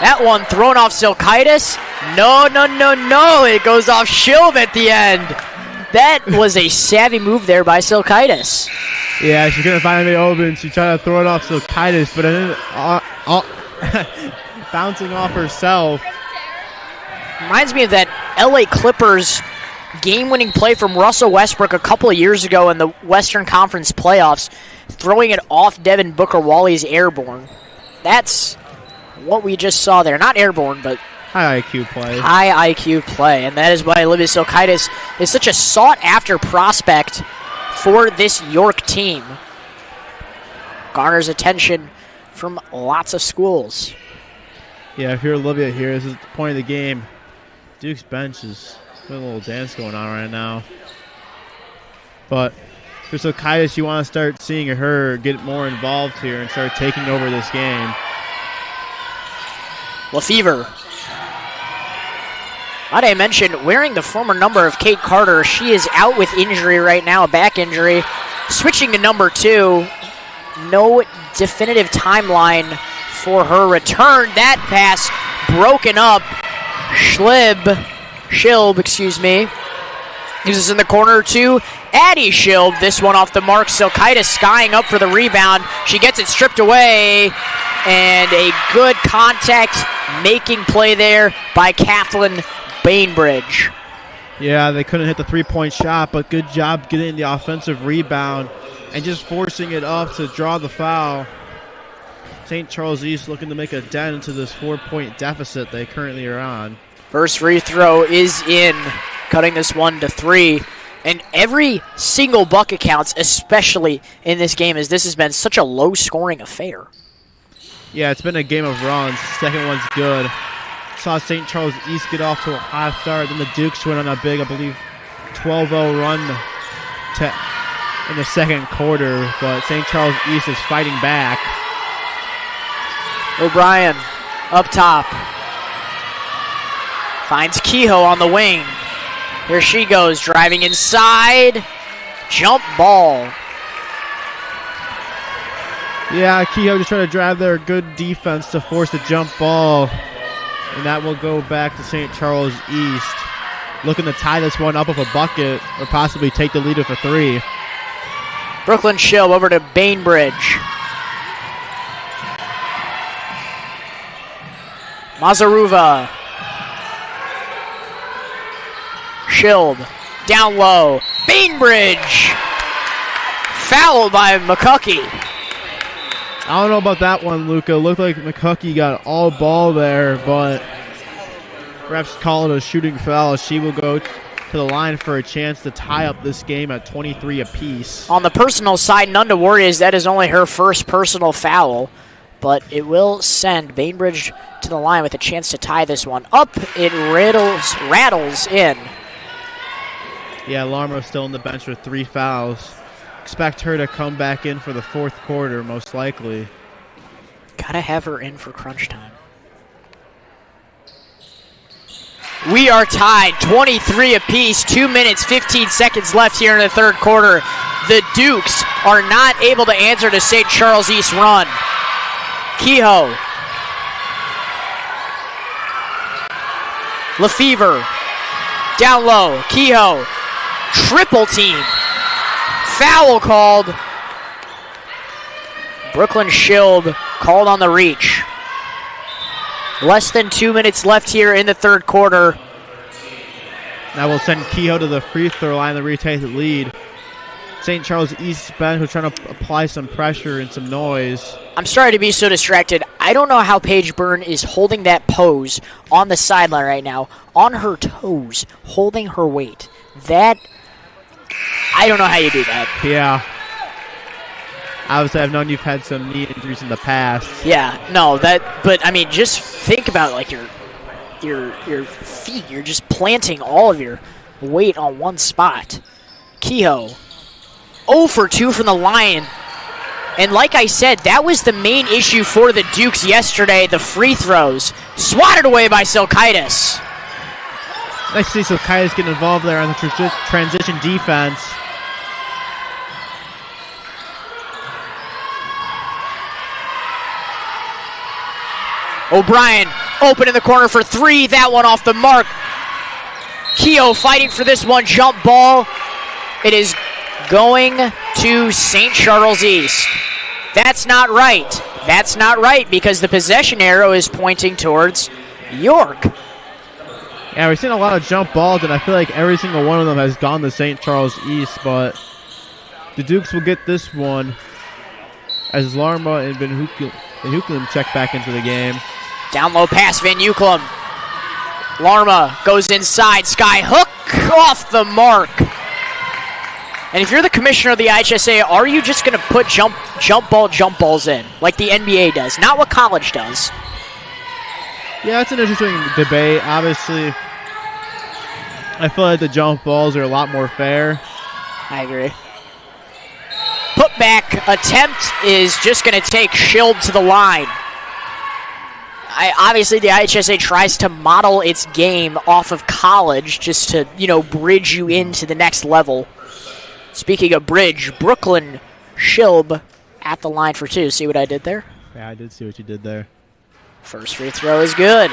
That one thrown off Silkaitis. No. It goes off Schilb at the end. That was a savvy move there by Silkaitis. Yeah, she couldn't find any open. She tried to throw it off Silkaitis, but it ended bouncing off herself. Reminds me of that LA Clippers game-winning play from Russell Westbrook a couple of years ago in the Western Conference playoffs, throwing it off Devin Booker-Wally's airborne. That's what we just saw there. Not airborne, but high IQ play. High IQ play, and that is why Olivia Silkaitis is such a sought-after prospect for this York team. Garners attention from lots of schools. Yeah, if you're Olivia here, this is the point of the game. Duke's bench is a little dance going on right now. But for Silkaitis, you want to start seeing her get more involved here and start taking over this game. Lefevre. Might I mention, wearing the former number of Kate Carter, she is out with injury right now, a back injury. Switching to number 2, no definitive timeline for her return. That pass broken up. Schilb, uses in the corner to Addie Schilb. This one off the mark. Silkaitis skying up for the rebound. She gets it stripped away. And a good contact-making play there by Kathleen Bainbridge. Yeah, they couldn't hit the three-point shot, but good job getting the offensive rebound and just forcing it up to draw the foul. St. Charles East looking to make a dent into this 4-point deficit they currently are on. First free throw is in, cutting this one to 3. And every single bucket counts, especially in this game, as this has been such a low-scoring affair. Yeah, it's been a game of runs. Second one's good. Saw St. Charles East get off to a hot start. Then the Dukes went on a big, I believe, 12-0 run in the second quarter. But St. Charles East is fighting back. O'Brien up top. Finds Kehoe on the wing. Here she goes, driving inside. Jump ball. Yeah, Kehoe just trying to drive their good defense to force the jump ball. And that will go back to St. Charles East. Looking to tie this one up with a bucket or possibly take the lead for 3. Brooklyn Schilb over to Bainbridge. Mazaruva. Schilb. Down low. Bainbridge. Foul by McCuckey. I don't know about that one, Luca. Looked like McCuckey got all ball there, but refs call it a shooting foul. She will go to the line for a chance to tie up this game at 23 apiece. On the personal side, none to worry as that is only her first personal foul, but it will send Bainbridge to the line with a chance to tie this one up. It rattles in. Yeah, Larmo's still on the bench with 3 fouls. Expect her to come back in for the fourth quarter, most likely. Gotta have her in for crunch time. We are tied, 23 apiece, 2 minutes, 15 seconds left here in the third quarter. The Dukes are not able to answer to St. Charles East run. Kehoe. Lefevre. Down low. Kehoe. Triple team. Foul called. Brooklyn Schilb called on the reach. Less than 2 minutes left here in the third quarter. That will send Kehoe to the free throw line to retake the lead. St. Charles East bench was trying to apply some pressure and some noise. I'm sorry to be so distracted. I don't know how Paige Byrne is holding that pose on the sideline right now, on her toes, holding her weight. That, I don't know how you do that. Yeah. Obviously, I've known you've had some knee injuries in the past. Yeah, no, but I mean, just think about like your feet. You're just planting all of your weight on one spot. Kehoe, 0 for 2 from the line. And like I said, that was the main issue for the Dukes yesterday, the free throws. Swatted away by Silkaitis. Nice to see Silkaitis getting involved there on the transition defense. O'Brien open in the corner for 3. That one off the mark. Kehoe fighting for this one. Jump ball. It is going to St. Charles East. That's not right. That's not right because the possession arrow is pointing towards York. Yeah, we've seen a lot of jump balls, and I feel like every single one of them has gone to St. Charles East, but the Dukes will get this one as Larma and Van Hukelum check back into the game. Down low pass, Van Hukelum. Larma goes inside. Sky hook off the mark. And if you're the commissioner of the IHSA, are you just going to put jump balls in like the NBA does, not what college does? Yeah, that's an interesting debate. Obviously, I feel like the jump balls are a lot more fair. I agree. Putback attempt is just going to take Schilb to the line. Obviously, the IHSA tries to model its game off of college just to, bridge you into the next level. Speaking of bridge, Brooklyn Schilb at the line for 2. See what I did there? Yeah, I did see what you did there. First free throw is good.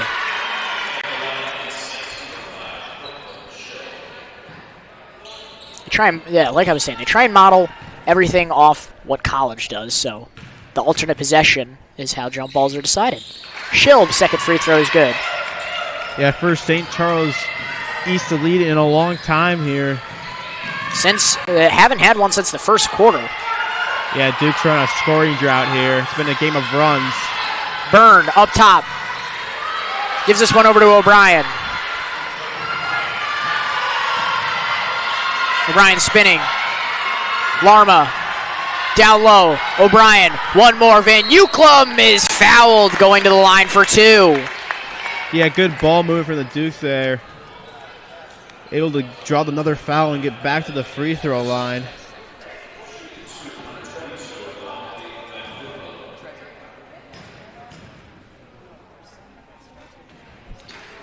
Like I was saying, they try and model everything off what college does, so the alternate possession is how jump balls are decided. Schilb's second free throw is good. Yeah, first St. Charles East to lead in a long time here. Haven't had one since the first quarter. Yeah, Duke's run a scoring drought here. It's been a game of runs. Byrne up top. Gives this one over to O'Brien. O'Brien spinning. Larma down low. O'Brien, one more. Van Hukelum is fouled going to the line for 2. Yeah, good ball move for the Dukes there. Able to draw another foul and get back to the free throw line.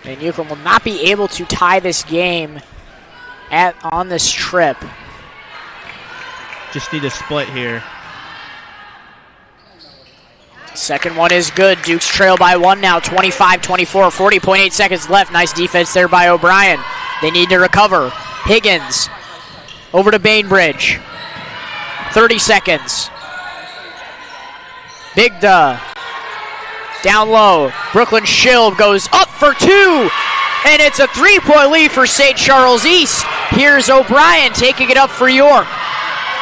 Van Hukelum will not be able to tie this game on this trip. Just need a split here. Second one is good. Dukes trail by 1 now, 25-24, 40.8 seconds left. Nice defense there by O'Brien. They need to recover. Higgins over to Bainbridge. 30 seconds. Bigda down low. Brooklyn Schilb goes up for 2. And it's a 3-point lead for St. Charles East. Here's O'Brien taking it up for York.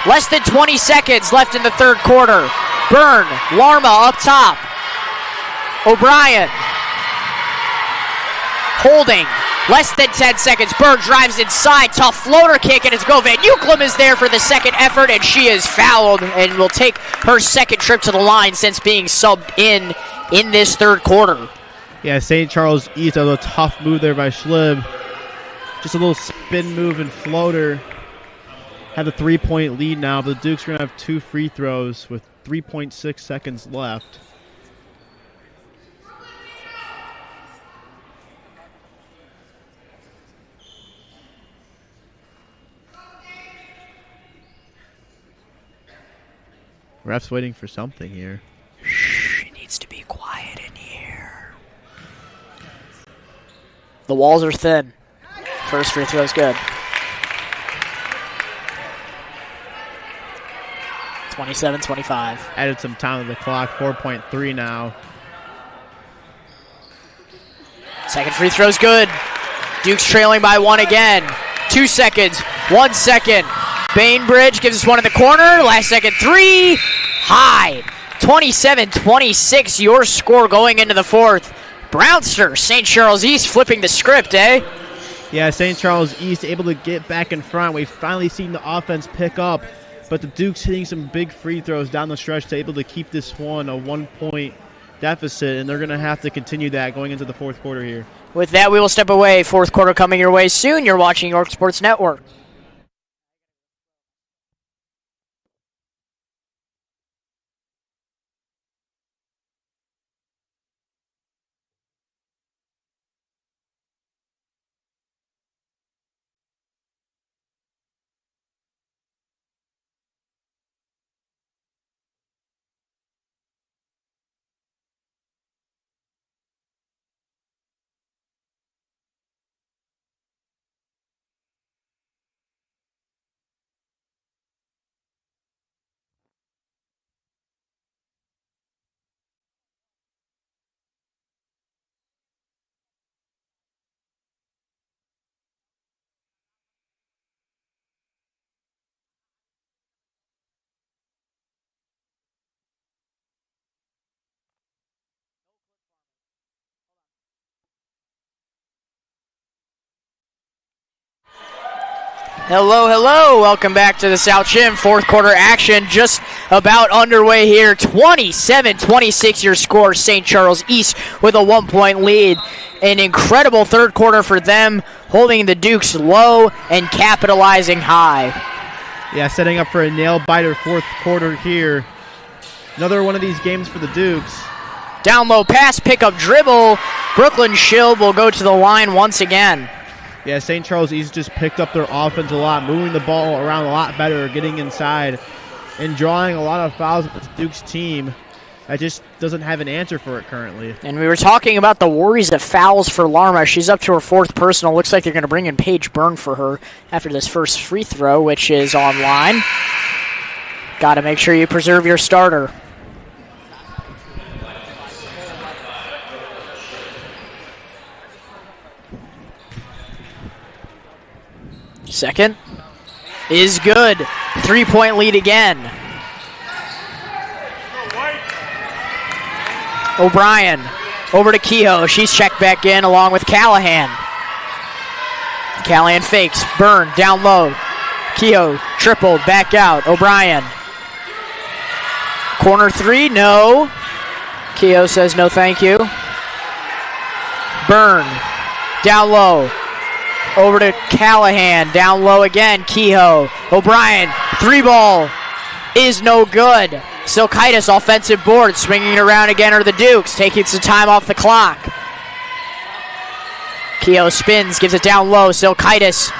Less than 20 seconds left in the third quarter. Byrne, Larma up top. O'Brien holding. Less than 10 seconds. Byrne drives inside. Tough floater kick, and it's go. Van Hukelum is there for the second effort, and she is fouled and will take her second trip to the line since being subbed in this third quarter. Yeah, St. Charles East, a little tough move there by Schlib. Just a little spin move and floater. Have a 3-point lead now, but the Dukes are going to have 2 free throws with 3.6 seconds left. Ref's waiting for something here. Shh, it needs to be quiet in here. The walls are thin. First free throw is good. 27-25. Added some time to the clock, 4.3 now. Second free throw's good. Duke's trailing by 1 again. 2 seconds, 1 second. Bainbridge gives us one in the corner. Last second three. High. 27-26, your score going into the fourth. Brownster, St. Charles East flipping the script, eh? Yeah, St. Charles East able to get back in front. We've finally seen the offense pick up, but the Dukes hitting some big free throws down the stretch to able to keep this one a 1-point deficit, and they're going to have to continue that going into the fourth quarter here. With that, we will step away. Fourth quarter coming your way soon. You're watching York Sports Network. Hello, hello. Welcome back to the South Gym. Fourth quarter action just about underway here. 27-26 your score. St. Charles East with a 1-point lead. An incredible third quarter for them, holding the Dukes low and capitalizing high. Yeah, setting up for a nail-biter fourth quarter here. Another one of these games for the Dukes. Down low pass, pick-up dribble. Brooklyn Shield will go to the line once again. Yeah, St. Charles East just picked up their offense a lot, moving the ball around a lot better, getting inside, and drawing a lot of fouls with this Dukes team that just doesn't have an answer for it currently. And we were talking about the worries of fouls for Larma. She's up to her fourth personal. Looks like they're going to bring in Paige Byrne for her after this first free throw, which is online. Got to make sure you preserve your starter. Second is good. 3-point lead again. O'Brien over to Kehoe. She's checked back in along with Callahan. Callahan fakes. Byrne down low. Kehoe tripled back out. O'Brien. Corner three, no. Kehoe says no thank you. Byrne down low. Over to Callahan, down low again, Kehoe. O'Brien, three ball is no good. Silkaitis, offensive board, swinging it around again are the Dukes, taking some time off the clock. Kehoe spins, gives it down low, Silkaitis.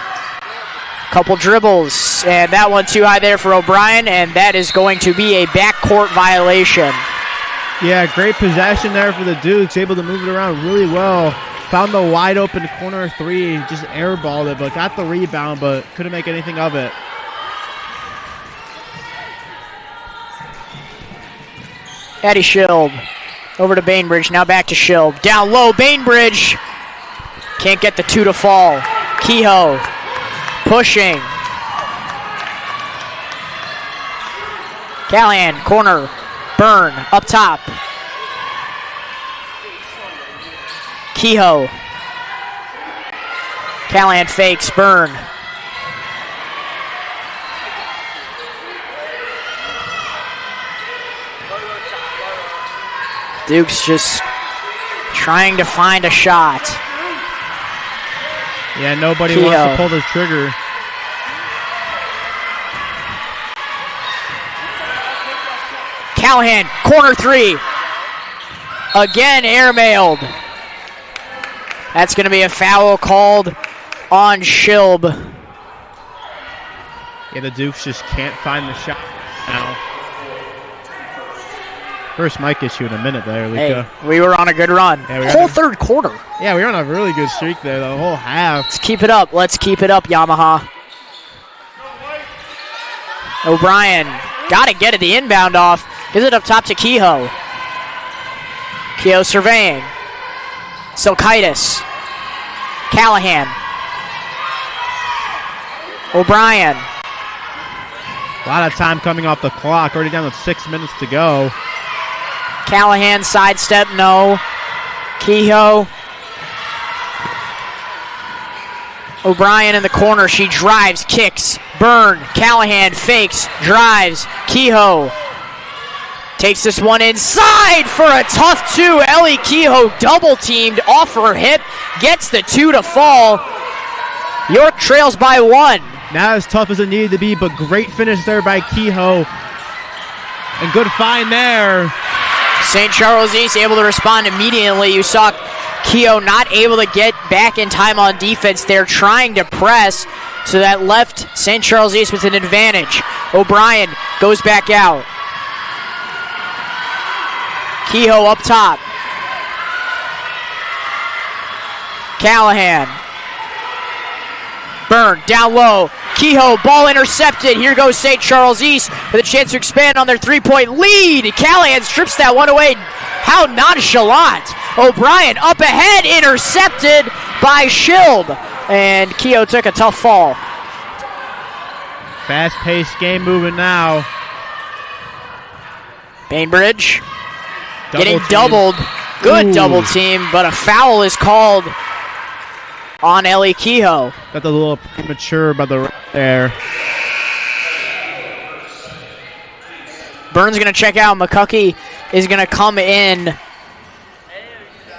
Couple dribbles, and that one too high there for O'Brien, and that is going to be a backcourt violation. Yeah, great possession there for the Dukes, able to move it around really well. Found the wide open corner three, just airballed it, but got the rebound, but couldn't make anything of it. Addie Shield over to Bainbridge, now back to Shield. Down low, Bainbridge. Can't get the two to fall. Kehoe pushing. Callahan, corner. Byrne up top. Kehoe. Callahan fakes. Byrne. Duke's just trying to find a shot. Yeah, nobody wants to pull the trigger. Callahan, corner three. Again airmailed. That's going to be a foul called on Shilb. Yeah, the Dukes just can't find the shot now. First mic issue in a minute there, Luca. Hey, we were on a good run. Yeah, whole third quarter. Yeah, we were on a really good streak there, the whole half. Let's keep it up. Let's keep it up, Yamaha. O'Brien got to get it the inbound off. Gives it up top to Kehoe. Kehoe surveying. Silkaitis. Callahan. O'Brien. A lot of time coming off the clock. Already down with 6 minutes to go. Callahan sidestep, no. Kehoe. O'Brien in the corner. She drives, kicks. Byrne. Callahan fakes, drives. Kehoe takes this one inside for a tough two. Ellie Kehoe double teamed off her hip. Gets the two to fall. York trails by 1. Not as tough as it needed to be, but great finish there by Kehoe. And good find there. St. Charles East able to respond immediately. You saw Kehoe not able to get back in time on defense. They're trying to press, so that left St. Charles East with an advantage. O'Brien goes back out. Kehoe up top. Callahan. Byrne down low. Kehoe, ball intercepted. Here goes St. Charles East with a chance to expand on their 3-point lead. Callahan strips that one away. How nonchalant. O'Brien up ahead, intercepted by Schilb. And Kehoe took a tough fall. Fast-paced game moving now. Bainbridge getting doubled. Good double team, but a foul is called on Ellie Kehoe. That's a little premature by the there. Burns going to check out. McCuckey is going to come in.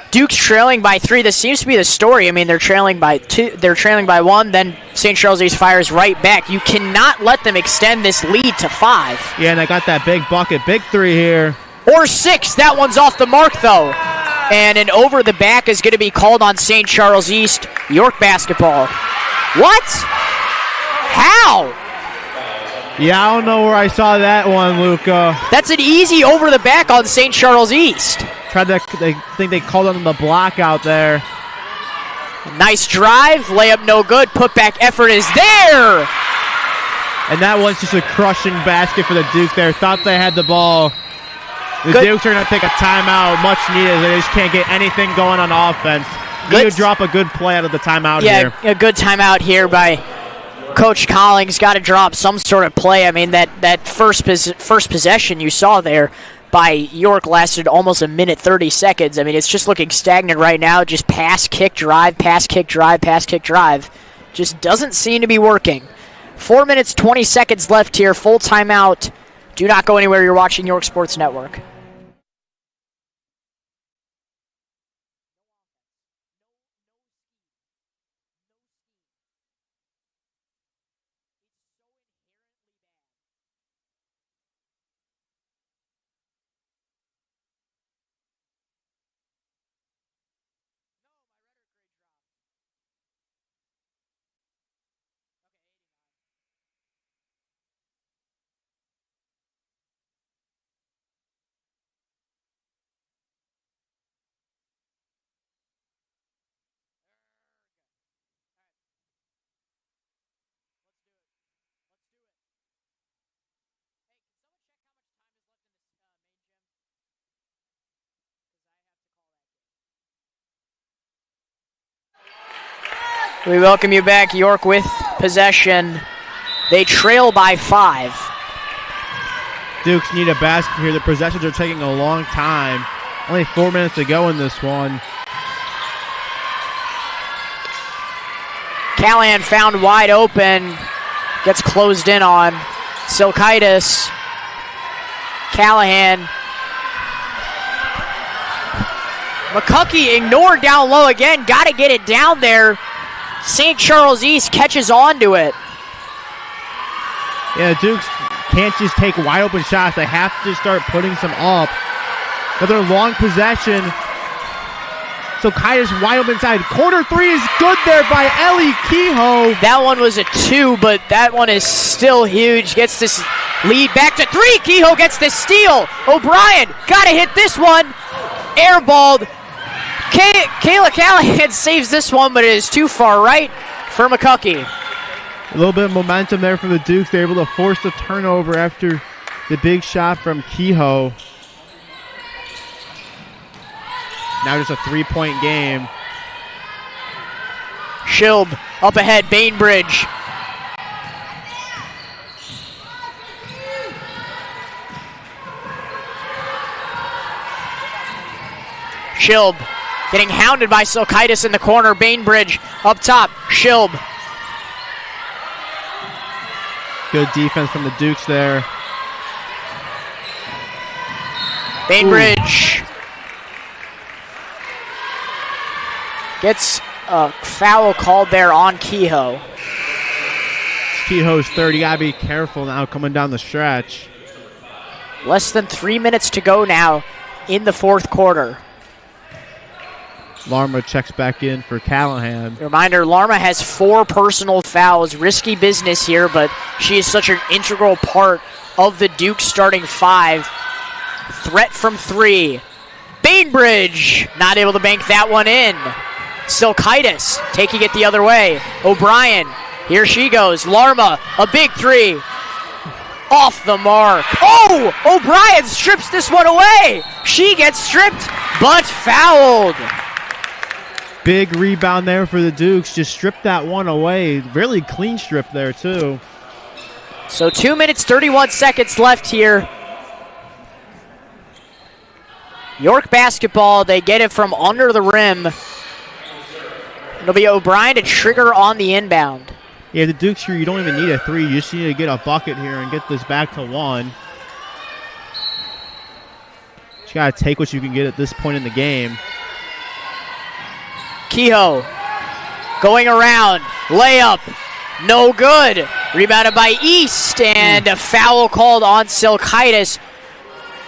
Duke's trailing by 3. This seems to be the story. I mean, they're trailing by 2. They're trailing by 1. Then St. Charles East fires right back. You cannot let them extend this lead to 5. Yeah, and I got that big bucket. Big 3 here. Or 6. That one's off the mark, though. And an over the back is going to be called on St. Charles East. York basketball. What? How? Yeah, I don't know where I saw that one, Luca. That's an easy over the back on St. Charles East. They think they called on the block out there. Nice drive. Layup no good. Putback effort is there. And that one's just a crushing basket for the Duke there. Thought they had the ball. The Dukes are going to take a timeout, much needed. They just can't get anything going on offense. Need to drop a good play out of the timeout here. Yeah, a good timeout here by Coach Collings. Got to drop some sort of play. I mean, that first possession you saw there by York lasted almost a minute 30 seconds. I mean, it's just looking stagnant right now. Just pass, kick, drive, pass, kick, drive, pass, kick, drive. Just doesn't seem to be working. 4 minutes, 20 seconds left here. Full timeout. Do not go anywhere. You're watching York Sports Network. We welcome you back. York with possession. They trail by 5. Dukes need a basket here. The possessions are taking a long time. Only 4 minutes to go in this one. Callahan found wide open. Gets closed in on. Silkaitis. Callahan. McCuckey ignored down low again. Got to get it down there. St. Charles East catches on to it. Yeah, Dukes can't just take wide open shots. They have to start putting some up. Another long possession. So Kaitis wide open inside. Corner 3 is good there by Ellie Kehoe. That one was a 2, but that one is still huge. Gets this lead back to 3. Kehoe gets the steal. O'Brien got to hit this one. Airballed. Kayla Callahan saves this one, but it is too far right for McCuckey. A little bit of momentum there for the Dukes. They're able to force the turnover after the big shot from Kehoe. Now just a 3-point game. Schilb up ahead, Bainbridge. Schilb getting hounded by Silkaitis in the corner. Bainbridge up top. Schilb. Good defense from the Dukes there. Bainbridge gets a foul called there on Kehoe. Kehoe's third. You got to be careful now coming down the stretch. Less than 3 minutes to go now in the fourth quarter. Larma checks back in for Callahan. Reminder, Larma has 4 personal fouls. Risky business here, but she is such an integral part of the Duke starting 5. Threat from 3. Bainbridge not able to bank that one in. Silkaitis taking it the other way. O'Brien, here she goes. Larma, a big 3. Off the mark. Oh! O'Brien strips this one away. She gets stripped, but fouled. Big rebound there for the Dukes. Just stripped that one away. Really clean strip there, too. So 2 minutes, 31 seconds left here. York basketball, they get it from under the rim. It'll be O'Brien to trigger on the inbound. Yeah, the Dukes here, you don't even need a 3. You just need to get a bucket here and get this back to 1. You got to take what you can get at this point in the game. Kehoe going around. Layup. No good. Rebounded by East, and a foul called on Silkaitis.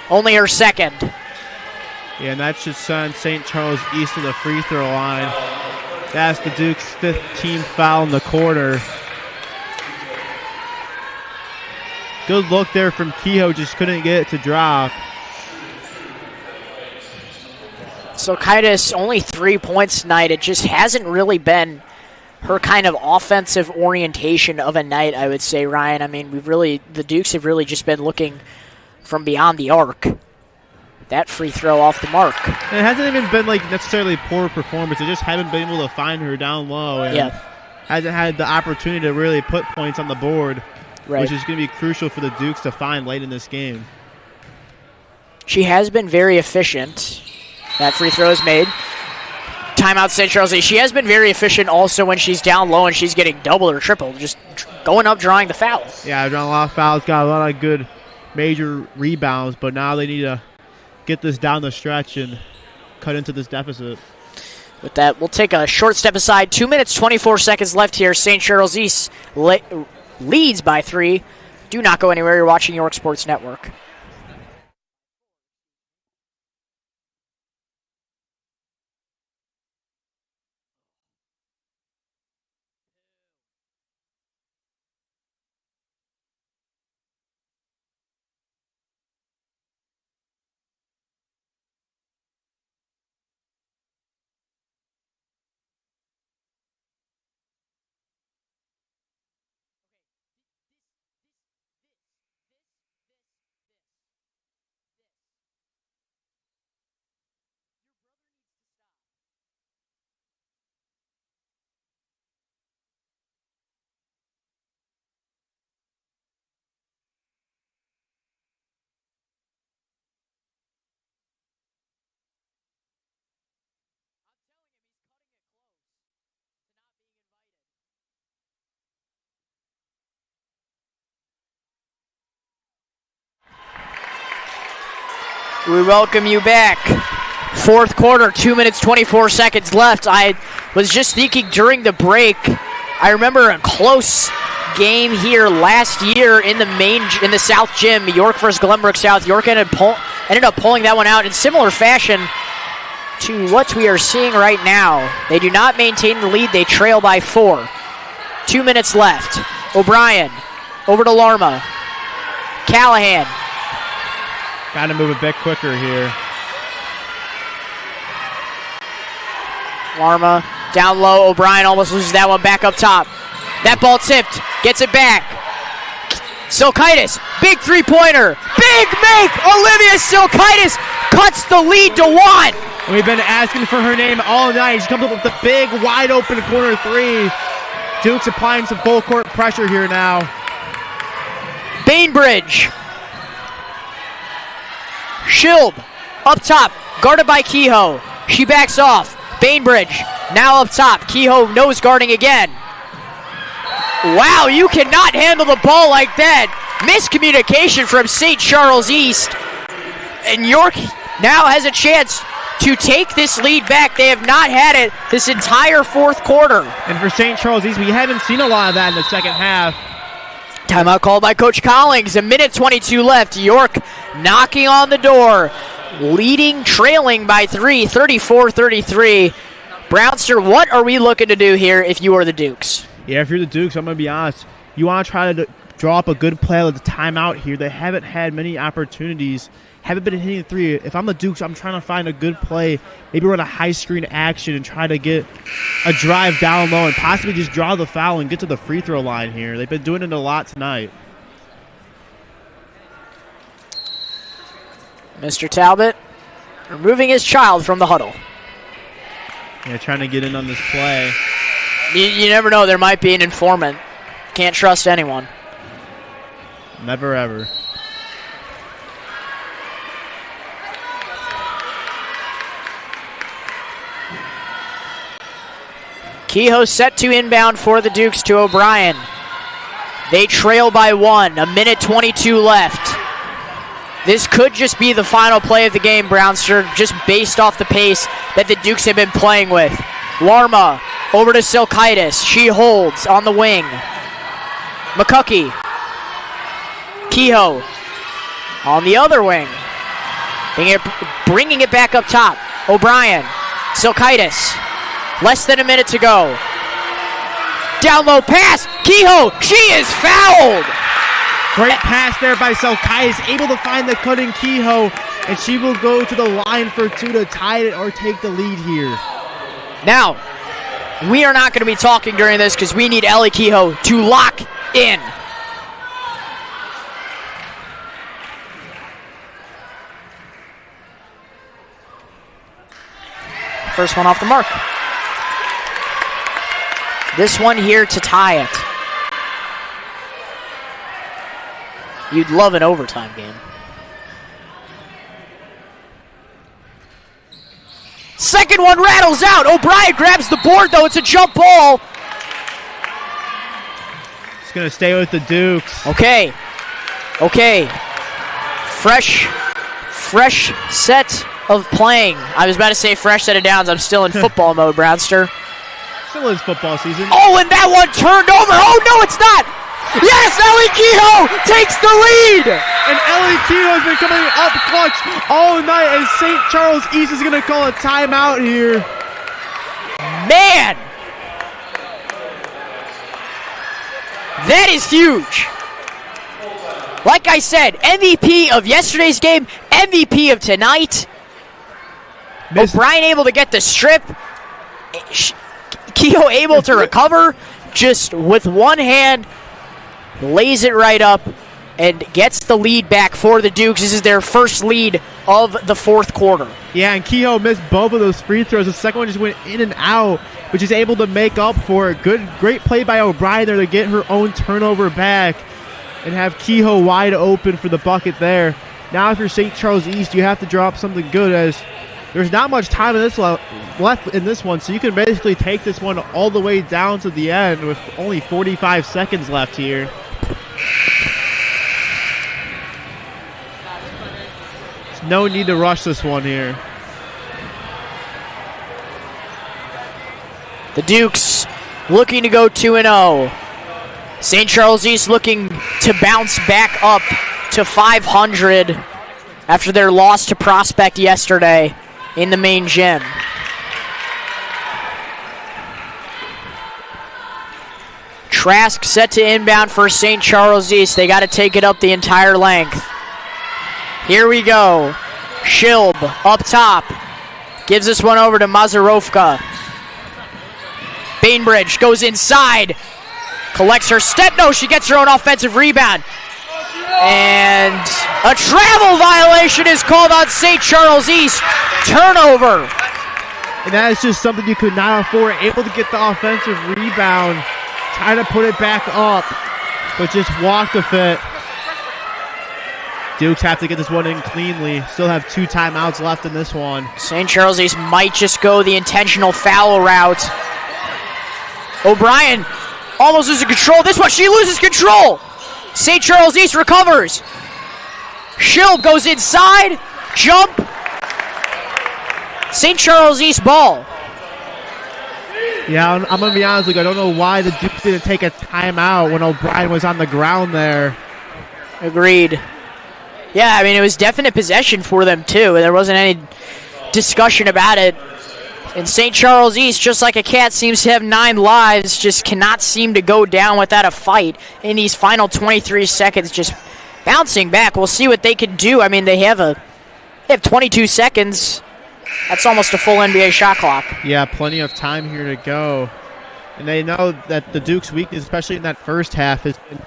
Only her second. Yeah, and that should send St. Charles East to the free throw line. That's the Duke's 5th team foul in the quarter. Good look there from Kehoe, just couldn't get it to drop. Silkaitis only 3 points tonight. It just hasn't really been her kind of offensive orientation of a night, I would say, Ryan. I mean, the Dukes have really just been looking from beyond the arc. That free throw off the mark. And it hasn't even been like necessarily poor performance. They just haven't been able to find her down low, and hasn't had the opportunity to really put points on the board, which is going to be crucial for the Dukes to find late in this game. She has been very efficient. That free throw is made. Timeout St. Charles. She has been very efficient also when she's down low and she's getting double or triple, just going up, drawing the foul. Yeah, drawing a lot of fouls, got a lot of good major rebounds, but now they need to get this down the stretch and cut into this deficit. With that, we'll take a short step aside. 2 minutes, 24 seconds left here. St. Charles East leads by 3. Do not go anywhere. You're watching York Sports Network. We welcome you back. Fourth quarter, 2 minutes, 24 seconds left. I was just thinking during the break, I remember a close game here last year in the South Gym, York versus Glenbrook South. York ended up pulling that one out in similar fashion to what we are seeing right now. They do not maintain the lead. They trail by 4. 2 minutes left. O'Brien over to Larma. Callahan. Got to move a bit quicker here. Larma down low. O'Brien almost loses that one. Back up top. That ball tipped. Gets it back. Silkaitis. Big three-pointer. Big make. Olivia Silkaitis cuts the lead to 1. We've been asking for her name all night. She comes up with the big, wide-open corner 3. Duke's applying some full-court pressure here now. Bainbridge. Schilb up top, guarded by Kehoe. She backs off. Bainbridge now up top. Kehoe nose guarding again. Wow, you cannot handle the ball like that. Miscommunication from St. Charles East. And York now has a chance to take this lead back. They have not had it this entire fourth quarter. And for St. Charles East, we haven't seen a lot of that in the second half. Timeout called by Coach Collings. 1:22 left. York knocking on the door. Leading, trailing by 3, 34-33. Brownster, what are we looking to do here if you are the Dukes? Yeah, if you're the Dukes, I'm going to be honest. You want to try to draw up a good play with the timeout here. They haven't had many opportunities. Haven't been hitting the three. If I'm the Dukes, I'm trying to find a good play. Maybe run a high screen action and try to get a drive down low and possibly just draw the foul and get to the free throw line here. They've been doing it a lot tonight. Mr. Talbot removing his child from the huddle. Yeah, trying to get in on this play. You never know. There might be an informant. Can't trust anyone. Never ever. Kehoe set to inbound for the Dukes to O'Brien. They trail by 1. 1:22 left. This could just be the final play of the game, Brownster, just based off the pace that the Dukes have been playing with. Larma over to Silkaitis. She holds on the wing. McCuckey. Kehoe on the other wing. Bringing it back up top. O'Brien. Silkaitis. Less than a minute to go. Down low pass. Kehoe. She is fouled. Great pass there by Silkaitis, able to find the cut in Kehoe, and she will go to the line for 2 to tie it or take the lead here. Now, we are not going to be talking during this because we need Ellie Kehoe to lock in. First one off the mark. This one here to tie it. You'd love an overtime game. Second one rattles out. O'Brien grabs the board, though. It's a jump ball. It's going to stay with the Dukes. Okay. Fresh set of playing. I was about to say fresh set of downs. I'm still in football mode, Brownster. Still is football season. Oh, and that one turned over. Oh, no, it's not. Yes, Ellie Kehoe takes the lead! And Ellie Kehoe has been coming up clutch all night, and St. Charles East is going to call a timeout here. Man! That is huge. Like I said, MVP of yesterday's game, MVP of tonight. O'Brien able to get the strip. Kehoe able to recover just with one hand. Lays it right up and gets the lead back for the Dukes. This is their first lead of the fourth quarter. Yeah, and Kehoe missed both of those free throws. The second one just went in and out, which is able to make up for it. Great play by O'Brien there to get her own turnover back and have Kehoe wide open for the bucket there. Now if you're St. Charles East, you have to drop something good as there's not much time in this left in this one, so you can basically take this one all the way down to the end with only 45 seconds left here. There's no need to rush this one here. The Dukes looking to go 2-0. St. Charles East looking to bounce back up to 500 after their loss to Prospect yesterday in the main gym. Trask set to inbound for St. Charles East. They got to take it up the entire length. Here we go. Schilb up top. Gives this one over to Mazarovka. Bainbridge goes inside. Collects her step. No, she gets her own offensive rebound. And a travel violation is called on St. Charles East. Turnover. And that is just something you could not afford. Able to get the offensive rebound. Try to put it back up, but just walk the fit. Dukes have to get this one in cleanly. Still have 2 timeouts left in this one. St. Charles East might just go the intentional foul route. O'Brien almost loses control. This one, she loses control. St. Charles East recovers. Schilb goes inside. Jump. St. Charles East ball. Yeah, I'm going to be honest with you. I don't know why the Dukes didn't take a timeout when O'Brien was on the ground there. Agreed. Yeah, I mean, it was definite possession for them, too. There wasn't any discussion about it. And St. Charles East, just like a cat, seems to have 9 lives, just cannot seem to go down without a fight in these final 23 seconds, just bouncing back. We'll see what they can do. I mean, they have 22 seconds. That's almost a full NBA shot clock. Yeah, plenty of time here to go. And they know that the Dukes' weakness, especially in that first half, has been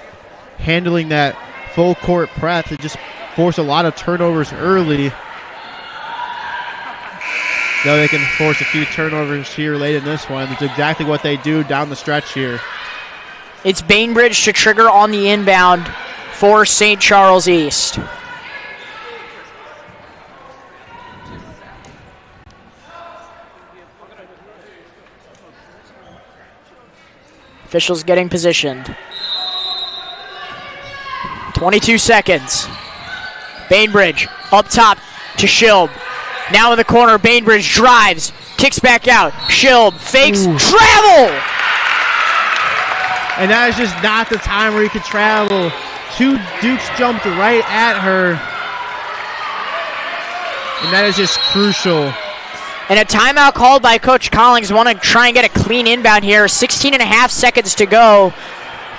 handling that full court press. It just forced a lot of turnovers early. Though they can force a few turnovers here late in this one. It's exactly what they do down the stretch here. It's Bainbridge to trigger on the inbound for St. Charles East. Officials getting positioned. 22 seconds. Bainbridge up top to Schilb. Now in the corner, Bainbridge drives, kicks back out. Schilb fakes, travel! And that is just not the time where he could travel. 2 Dukes jumped right at her. And that is just crucial. And a timeout called by Coach Collins. Want to try and get a clean inbound here. 16 and a half seconds to go.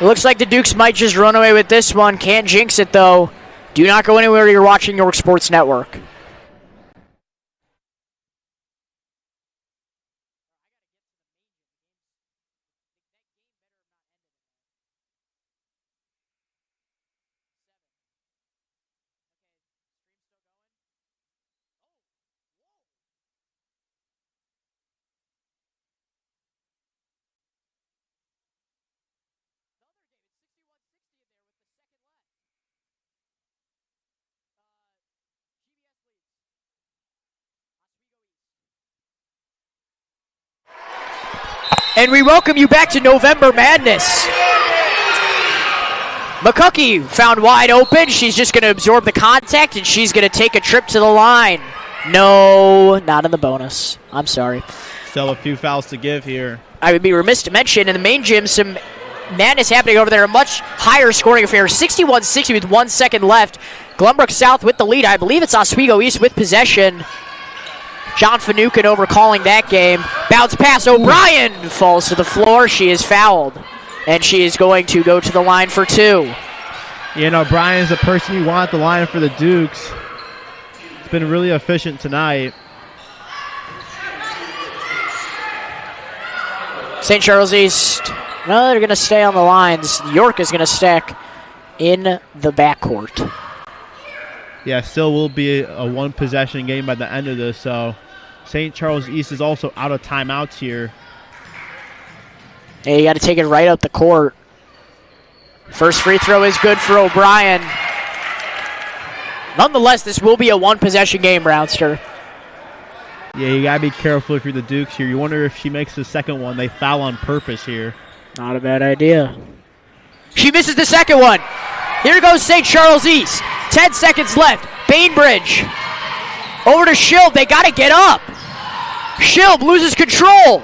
It looks like the Dukes might just run away with this one. Can't jinx it, though. Do not go anywhere. You're watching York Sports Network. And we welcome you back to November Madness. McCookie found wide open. She's just going to absorb the contact, and she's going to take a trip to the line. No, not in the bonus. I'm sorry. Still a few fouls to give here. I would be remiss to mention, in the main gym, some madness happening over there. A much higher scoring affair. 61-60 with 1 second left. Glenbrook South with the lead. I believe it's Oswego East with possession. John Finucane over calling that game. Bounce pass. O'Brien falls to the floor. She is fouled. And she is going to go to the line for 2. You know, O'Brien's the person you want at the line for the Dukes. It's been really efficient tonight. St. Charles East, no, they're going to stay on the lines. York is going to stack in the backcourt. Yeah, still will be a 1-possession game by the end of this, so St. Charles East is also out of timeouts here. Yeah, you got to take it right up the court. First free throw is good for O'Brien. Nonetheless, this will be a 1-possession game, Brownster. Yeah, you got to be careful if you're the Dukes here. You wonder if she makes the second one. They foul on purpose here. Not a bad idea. She misses the second one. Here goes St. Charles East. 10 seconds left. Bainbridge. Over to Schilb. They got to get up. Schilb loses control.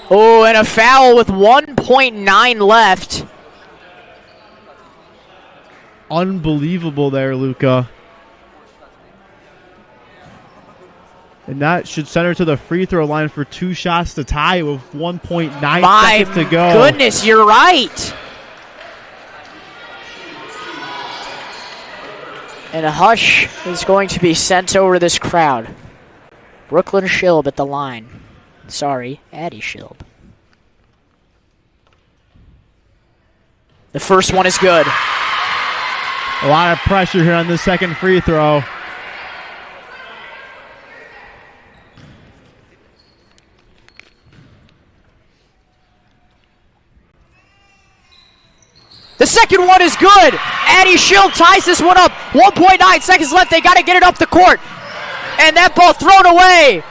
Oh, and a foul with 1.9 left. Unbelievable there, Luca. And that should send her to the free throw line for 2 shots to tie with 1.9 seconds to go. My goodness, you're right. And a hush is going to be sent over this crowd. Brooklyn Schilb at the line. Sorry, Addie Schilb. The first one is good. A lot of pressure here on the second free throw. The second second one is good. Addie Schild ties this one up. 1.9 seconds left. They got to get it up the court. And that ball thrown away.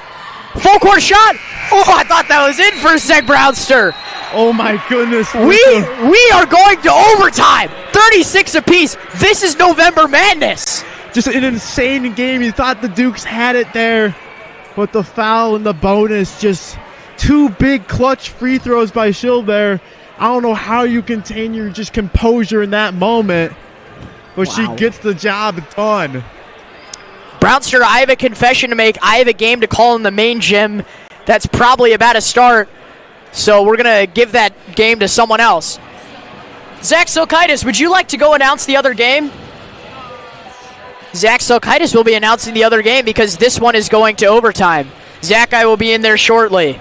Full court shot. Oh, I thought that was in for a sec, Brownster. Oh my goodness. We are going to overtime. 36 apiece. This is November Madness. Just an insane game. You thought the Dukes had it there. But the foul and the bonus, just two big clutch free throws by Schild there. I don't know how you contain your just composure in that moment. But she gets the job done. Brownster, I have a confession to make. I have a game to call in the main gym that's probably about to start. So we're going to give that game to someone else. Zach Silkaitis, would you like to go announce the other game? Zach Silkaitis will be announcing the other game because this one is going to overtime. Zach, I will be in there shortly.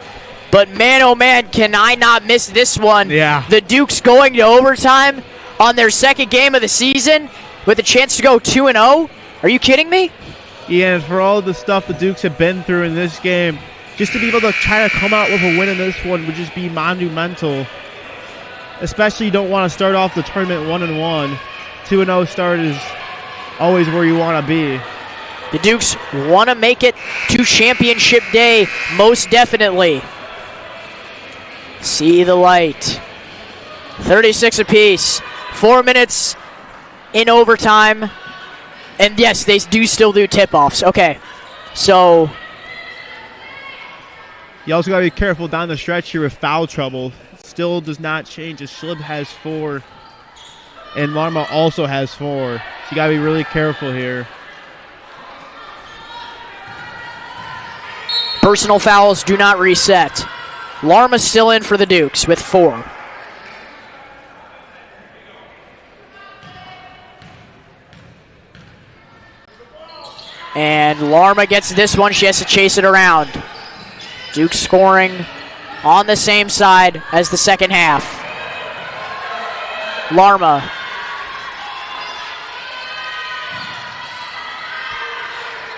But man, oh man, can I not miss this one. Yeah. The Dukes going to overtime on their second game of the season with a chance to go 2-0. Are you kidding me? Yeah, and for all the stuff the Dukes have been through in this game, just to be able to try to come out with a win in this one would just be monumental. Especially you don't want to start off the tournament 1-1. 2-0 start is always where you want to be. The Dukes want to make it to championship day, most definitely. See the light. 36 apiece. 4 minutes in overtime. And yes, they do still do tip-offs. Okay, so you also got to be careful down the stretch here with foul trouble. Still does not change. Schild has 4, and Larma also has 4. So you got to be really careful here. Personal fouls do not reset. Larma's still in for the Dukes with 4. And Larma gets this one. She has to chase it around. Dukes scoring on the same side as the second half. Larma.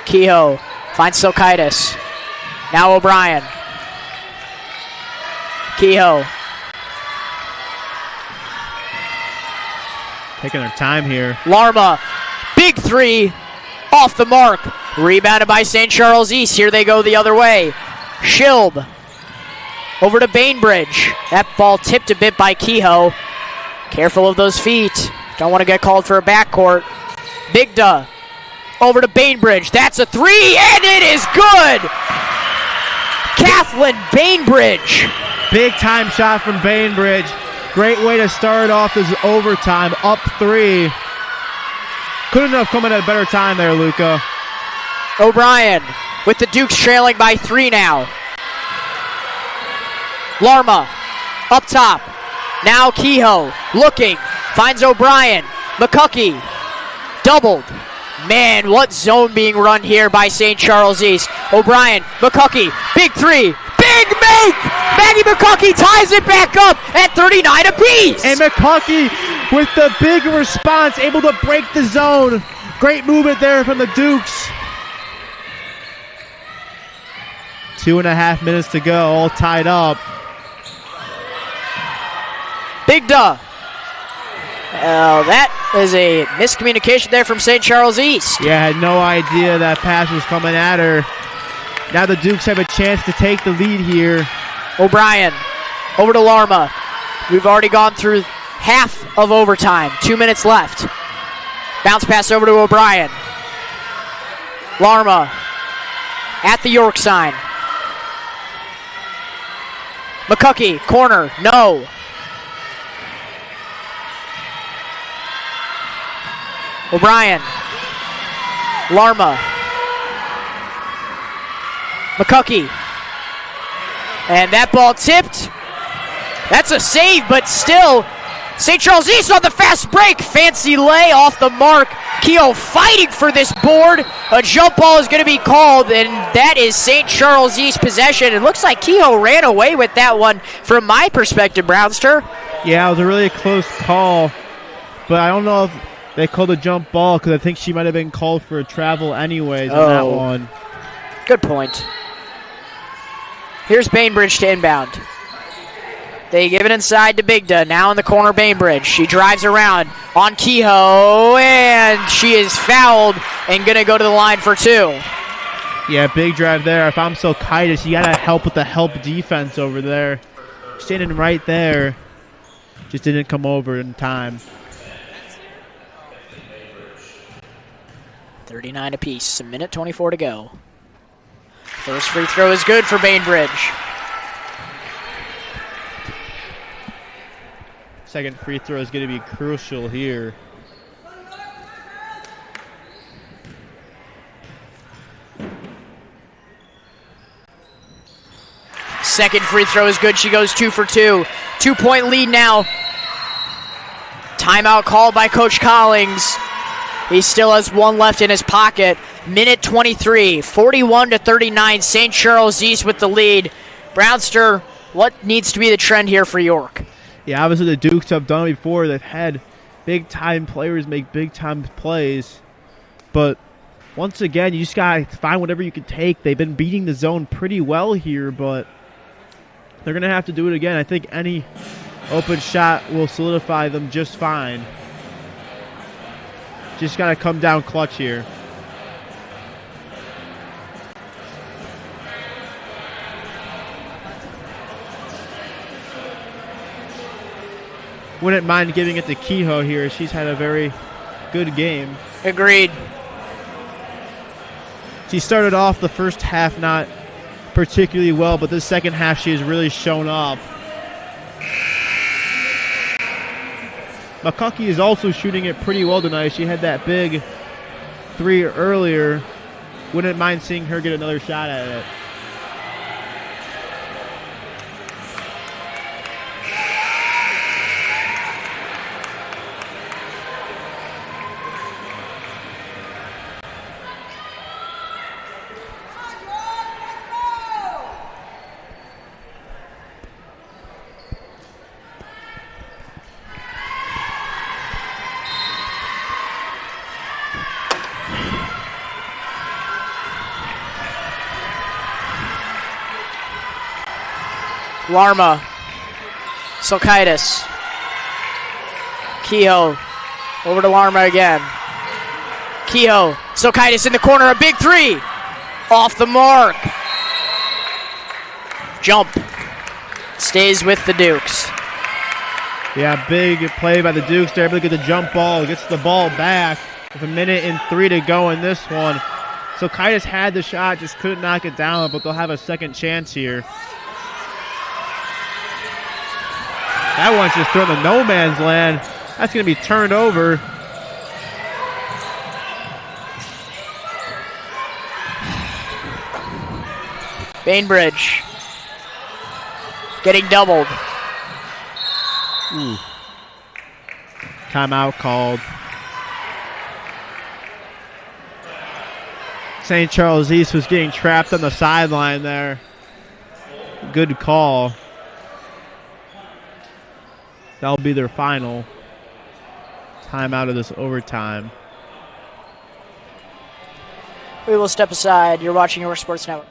Kehoe finds Silkaitis. Now O'Brien. Kehoe. Taking their time here. Larma. Big three. Off the mark. Rebounded by St. Charles East. Here they go the other way. Schild. Over to Bainbridge. That ball tipped a bit by Kehoe. Careful of those feet. Don't want to get called for a backcourt. Bigda. Over to Bainbridge. That's a three, and it is good! Kathleen Bainbridge. Big time shot from Bainbridge. Great way to start off this overtime. Up 3. Couldn't have come in at a better time there, Luca. O'Brien with the Dukes trailing by 3 now. Larma up top. Now Kehoe looking. Finds O'Brien. McCuckey doubled. Man, what zone being run here by St. Charles East. O'Brien, McCuckey, big three. Big make! Maggie McCuckey ties it back up at 39 apiece. And McCuckey with the big response, able to break the zone. Great movement there from the Dukes. 2.5 minutes to go, all tied up. Bigda. That is a miscommunication there from St. Charles East. Yeah, had no idea that pass was coming at her. Now the Dukes have a chance to take the lead here. O'Brien over to Larma. We've already gone through half of overtime. 2 minutes left. Bounce pass over to O'Brien. Larma at the York sign. McCuckey, corner, no. O'Brien. Larma. McCuckey. And that ball tipped. That's a save, but still, St. Charles East on the fast break. Fancy lay off the mark. Kehoe fighting for this board. A jump ball is going to be called, and that is St. Charles East possession. It looks like Kehoe ran away with that one from my perspective, Brownster. Yeah, it was a really close call, but I don't know if they called a jump ball because I think she might have been called for a travel anyways on that one. Good point. Here's Bainbridge to inbound. They give it inside to Bigda. Now in the corner, Bainbridge. She drives around on Kehoe, and she is fouled and going to go to the line for 2. Yeah, big drive there. If I'm Silkaitis, you got to help with the help defense over there. Standing right there. Just didn't come over in time. 39 apiece. 1:24 to go. First free throw is good for Bainbridge. Second free throw is going to be crucial here. Second free throw is good. She goes 2 for 2. 2-point lead now. Timeout called by Coach Collings. He still has one left in his pocket. Minute 23, 41-39. St. Charles East with the lead. Brownster, what needs to be the trend here for York? Yeah, obviously the Dukes have done it before. They've had big-time players make big-time plays. But once again, you just got to find whatever you can take. They've been beating the zone pretty well here, but they're going to have to do it again. I think any open shot will solidify them just fine. Just got to come down clutch here. Wouldn't mind giving it to Kehoe here. She's had a very good game. Agreed. She started off the first half not particularly well, but the second half she has really shown up. McCunkey is also shooting it pretty well tonight. She had that big 3 earlier. Wouldn't mind seeing her get another shot at it. Larma, Silkaitis, Kehoe, over to Larma again. Kehoe, Silkaitis in the corner, a big 3, off the mark. Jump, stays with the Dukes. Yeah, big play by the Dukes. They're able to get the jump ball, gets the ball back with 1:03 to go in this one. Silkaitis had the shot, just couldn't knock it down, but they'll have a second chance here. That one's just thrown to no man's land. That's going to be turned over. Bainbridge getting doubled. Ooh. Timeout called. St. Charles East was getting trapped on the sideline there. Good call. That'll be their final timeout of this overtime. We will step aside. You're watching York Sports Network.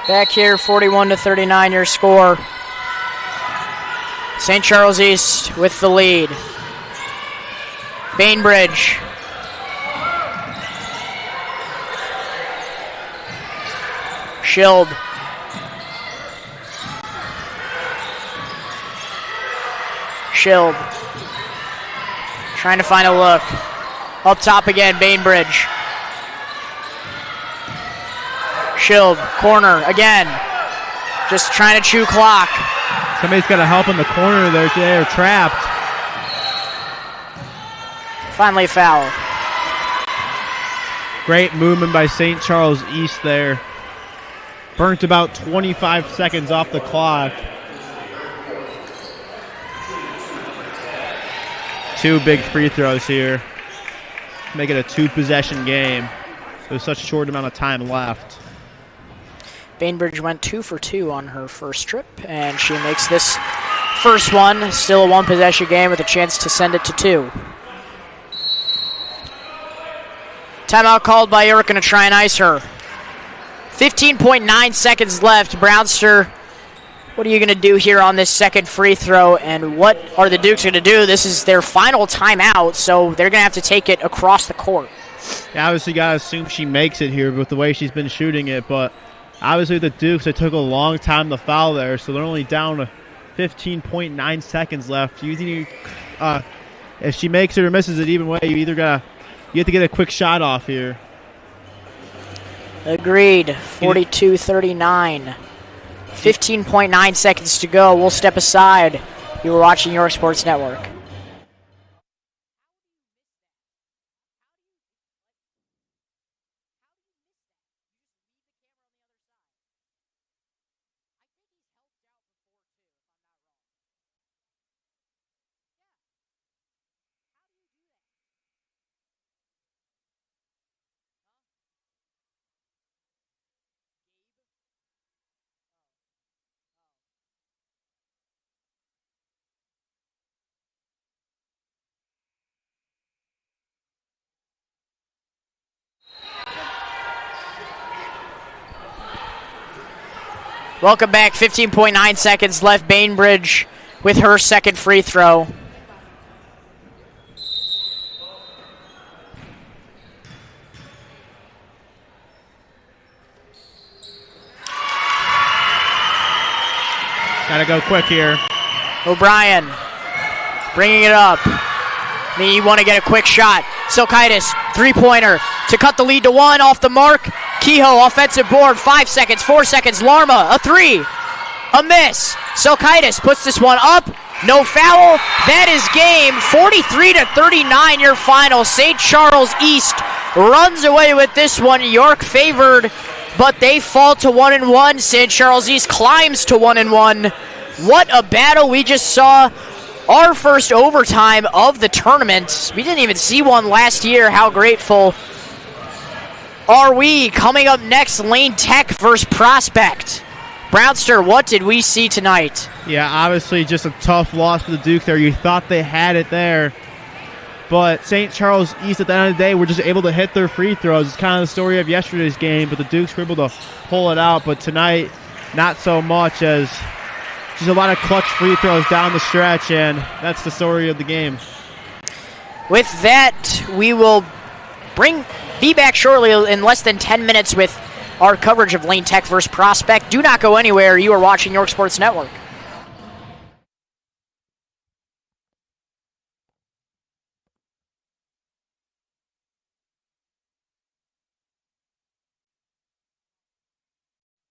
Back here, 41-39, your score. St. Charles East with the lead. Bainbridge. Schild. Shield. Trying to find a look. Up top again, Bainbridge. Shield, corner again. Just trying to chew clock. Somebody's got to help in the corner there. They're trapped. Finally a foul. Great movement by St. Charles East there. Burnt about 25 seconds off the clock. 2 big free throws here. Make it a 2-possession game. There's such a short amount of time left. Bainbridge went 2 for 2 on her first trip, and she makes this first one. Still a 1-possession game with a chance to send it to 2. Timeout called by York, going to try and ice her. 15.9 seconds left. Brownster, what are you going to do here on this second free throw, and what are the Dukes going to do? This is their final timeout, so they're going to have to take it across the court. Yeah, obviously got to assume she makes it here with the way she's been shooting it, but obviously the Dukes, it took a long time to foul there, so they're only down to 15.9 seconds left. If she makes it or misses it, either way, you have to get a quick shot off here. Agreed. 42-39. 15.9 seconds to go. We'll step aside. You were watching York Sports Network. Welcome back. 15.9 seconds left. Bainbridge with her second free throw. Gotta go quick here. O'Brien bringing it up. You want to get a quick shot. Silkaitis, three-pointer to cut the lead to 1 off the mark. Kehoe, offensive board, 5 seconds, 4 seconds. Larma, a 3. A miss. Silkaitis puts this one up. No foul. That is game. 43-39 your final. St. Charles East runs away with this one. York favored, but they fall to 1-1. St. Charles East climbs to 1-1. What a battle we just saw. Our first overtime of the tournament. We didn't even see one last year. How grateful are we? Coming up next, Lane Tech versus Prospect. Brownster, what did we see tonight? Yeah, obviously just a tough loss for the Dukes there. You thought they had it there. But St. Charles East, at the end of the day, were just able to hit their free throws. It's kind of the story of yesterday's game, but the Dukes were able to pull it out. But tonight, not so much, as just a lot of clutch free throws down the stretch, and that's the story of the game. With that, we will be back shortly in less than 10 minutes with our coverage of Lane Tech versus Prospect. Do not go anywhere. You are watching York Sports Network.